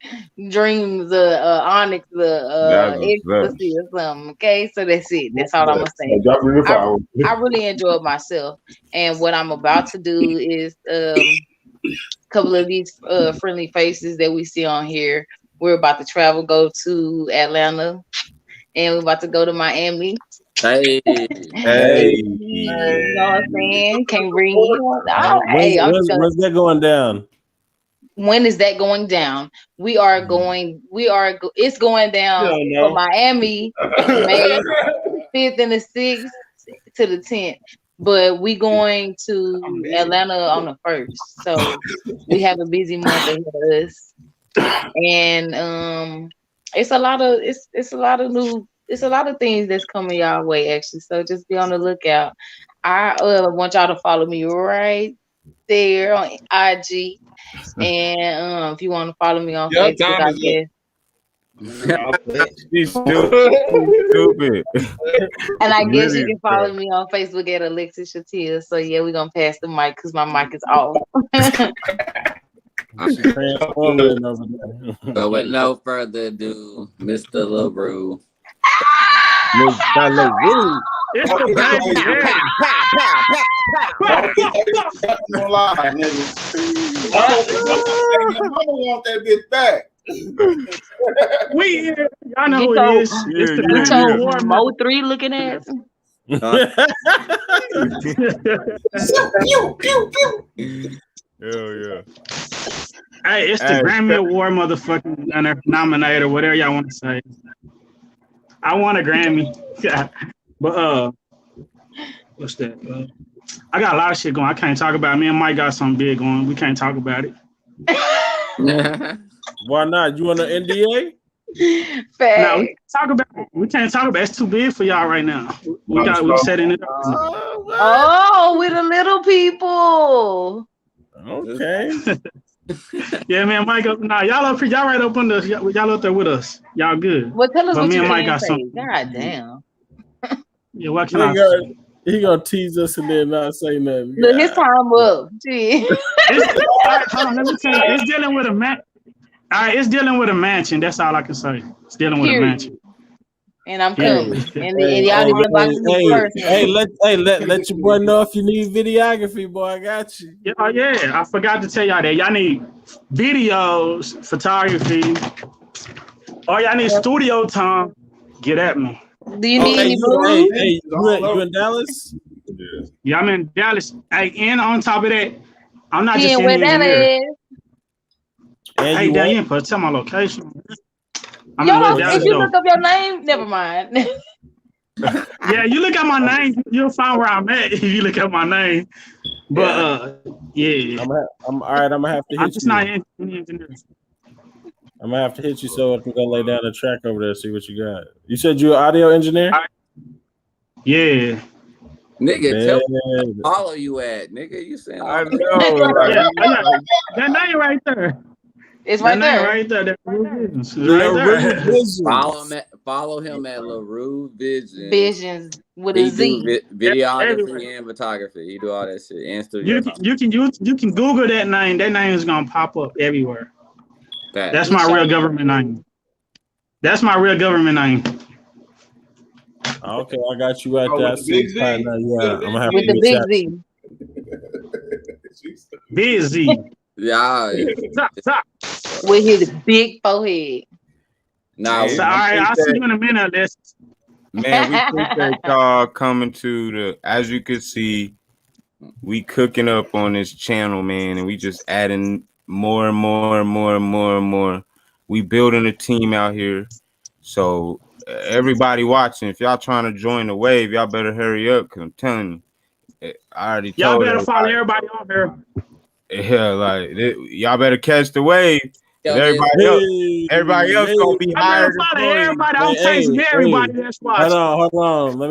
Dreams, Onyx, Ecstasy or something, okay? So that's it. That's all I'm gonna say. I really enjoyed myself, and what I'm about to do is a couple of these friendly faces that we see on here. We're about to go to Atlanta, and we're about to go to Miami. Hey. You know what I'm saying? Can't bring you. When's that going down? When is that going down? It's going down for Miami, May 5th and the 6th to the 10th. But we going to Atlanta on the 1st. So we have a busy month ahead of us. And it's a lot of things that's coming y'all way actually. So just be on the lookout. I want y'all to follow me right there on IG. And if you want to follow me on Facebook, I guess. She's stupid. And I guess you can follow me on Facebook at Alexis Shatil. So yeah, we're gonna pass the mic because my mic is off. But with no further ado, Mr. LaRue. Mr. LaRue. It's the want that bitch back. Y'all know who it is. It's the Grammy Award. Mo 3 looking ass. Hell yeah. Hey, it's the Grammy Award motherfucking nominator, whatever y'all want to say. I won a Grammy. But what's that? I got a lot of shit going. I can't talk about it. Me and Mike got something big going. We can't talk about it. Why not? You want an NDA? No, we can't talk about it. It's too big for y'all right now. We setting it up. Oh, with the little people. Okay. Yeah, man, Mike. Nah, y'all right up on y'all up there with us. Y'all good. Well, tell us but what me you and Mike got got something. God damn. Yeah, what can I say? He gonna tease us and then not say nothing. Look, his time up. Gee. Hold on, let me tell you. It's dealing with a man. All right, it's dealing with a mansion. That's all I can say. It's dealing with a mansion. And I'm coming. And y'all need to buy me first. Let your boy know if you need videography, boy. I got you. Yeah, I forgot to tell y'all that. Y'all need videos, photography, or y'all need studio time. Get at me. Do you need any blue? Hey, you in Dallas? Yeah, I'm in Dallas. Hey, and on top of that, I'm not just in engineer. Hey, Dan, you ain't tell my location. If you look up your name, never mind. Yeah, you look at my name, you'll find where I'm at if you look at my name. But yeah. I'm all right. I'm gonna have to hit I'm just you. not engineer. I'm gonna have to hit you so I can go lay down the track over there, see what you got. You said you're an audio engineer? Yeah. Nigga, tell me where Man. to follow you at, nigga. You saying I all that? know. Yeah, Like, that name right there. It's That right name there. right there. That Rue Visions is Lil right Rue there. Visions. Follow him at LaRue Visions. Visions with a He Z. do Everywhere. videography and photography. He do all that shit and studio You time. can Google that name. That name is gonna pop up everywhere. Facts. That's my real government name. That's my real government name. Okay, I got you right Oh, there. I with the see big Z? right now. Yeah, I'm gonna have With to the get big you. Z. Busy. Yeah. With his big forehead. Nah, man, So, all right, I'll see you in a minute, Les. man, we appreciate y'all coming to the. As you can see, we cooking up on this channel, man, and we just adding more and more and more and more and more. We building a team out here, so everybody watching, if y'all trying to join the wave, y'all better hurry up. Cause I'm telling you, I already Y'all told better follow everybody. everybody on here. Yeah, like y'all better catch the wave. Yo, Everybody else gonna be I hired better follow employees. everybody. I'm chasing everybody that's watching. Hold on. Let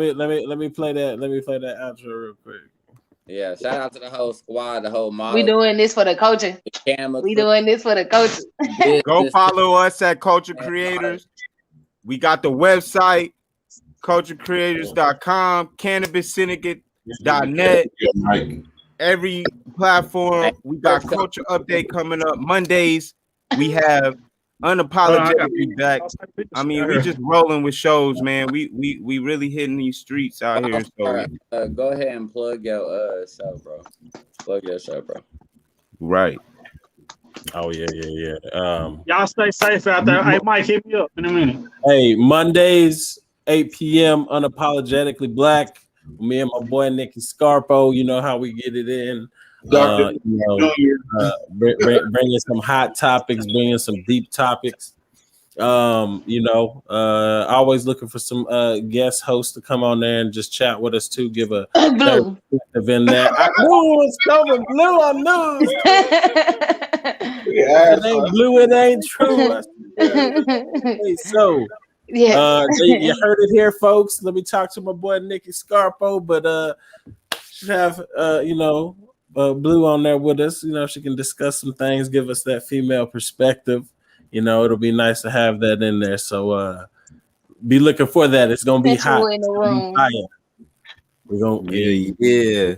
me play that. Let me play that outro real quick. Yeah, shout out to the whole squad, the whole model. We doing this for the culture. We doing this for the culture. Go follow us at Culture Creators. We got the website, culturecreators.com, cannabissyndicate.net. Every platform. We got Culture Update coming up Mondays. We have Unapologetically Back. I mean, we just rolling with shows, man. We really hitting these streets out here. So go ahead and plug your show, bro. Plug your show, bro. Right. Oh yeah. Y'all stay safe out there. Hey, Mike, hit me up in a minute. Hey, Mondays, 8 p.m. Unapologetically Black. Me and my boy Nicky Scarpo. You know how we get it in. Bringing some hot topics, bringing some deep topics. Always looking for some guest hosts to come on there and just chat with us too. Give a Blue. In that. It's over Blue on news. It ain't blue. It ain't true. Hey, so. Yeah. You heard it here, folks. Let me talk to my boy Nicky Scarpo, but should have Blue on there with us. She can discuss some things, give us that female perspective. It'll be nice to have that in there. So be looking for that. It's gonna be hot. In the room. We're gonna yeah.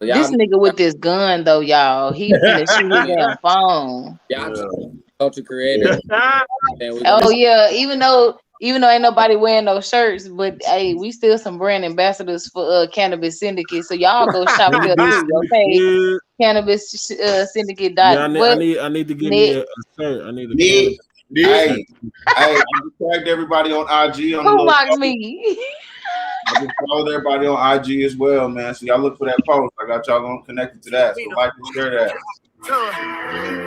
This nigga with this gun though, y'all. He finna shoot his damn phone. Culture Creator. Oh yeah, even though ain't nobody wearing no shirts, but hey, we still some brand ambassadors for Cannabis Syndicate. So y'all go shop there too, okay? Cannabis Syndicate. Yeah, I need to give me a shirt. I need a cannabis. Hey, I tagged everybody on IG. Who mocked me? I just followed everybody on IG as well, man. So y'all look for that post. I got y'all on connected to that. So like and share that.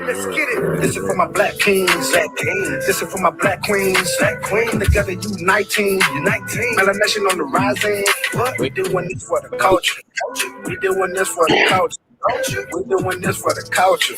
Let's get it. This is for my black kings. This is for my black queens. Together uniting. Melanation on the rising. We doing this for the culture. We doing this for the culture. We doing this for the culture.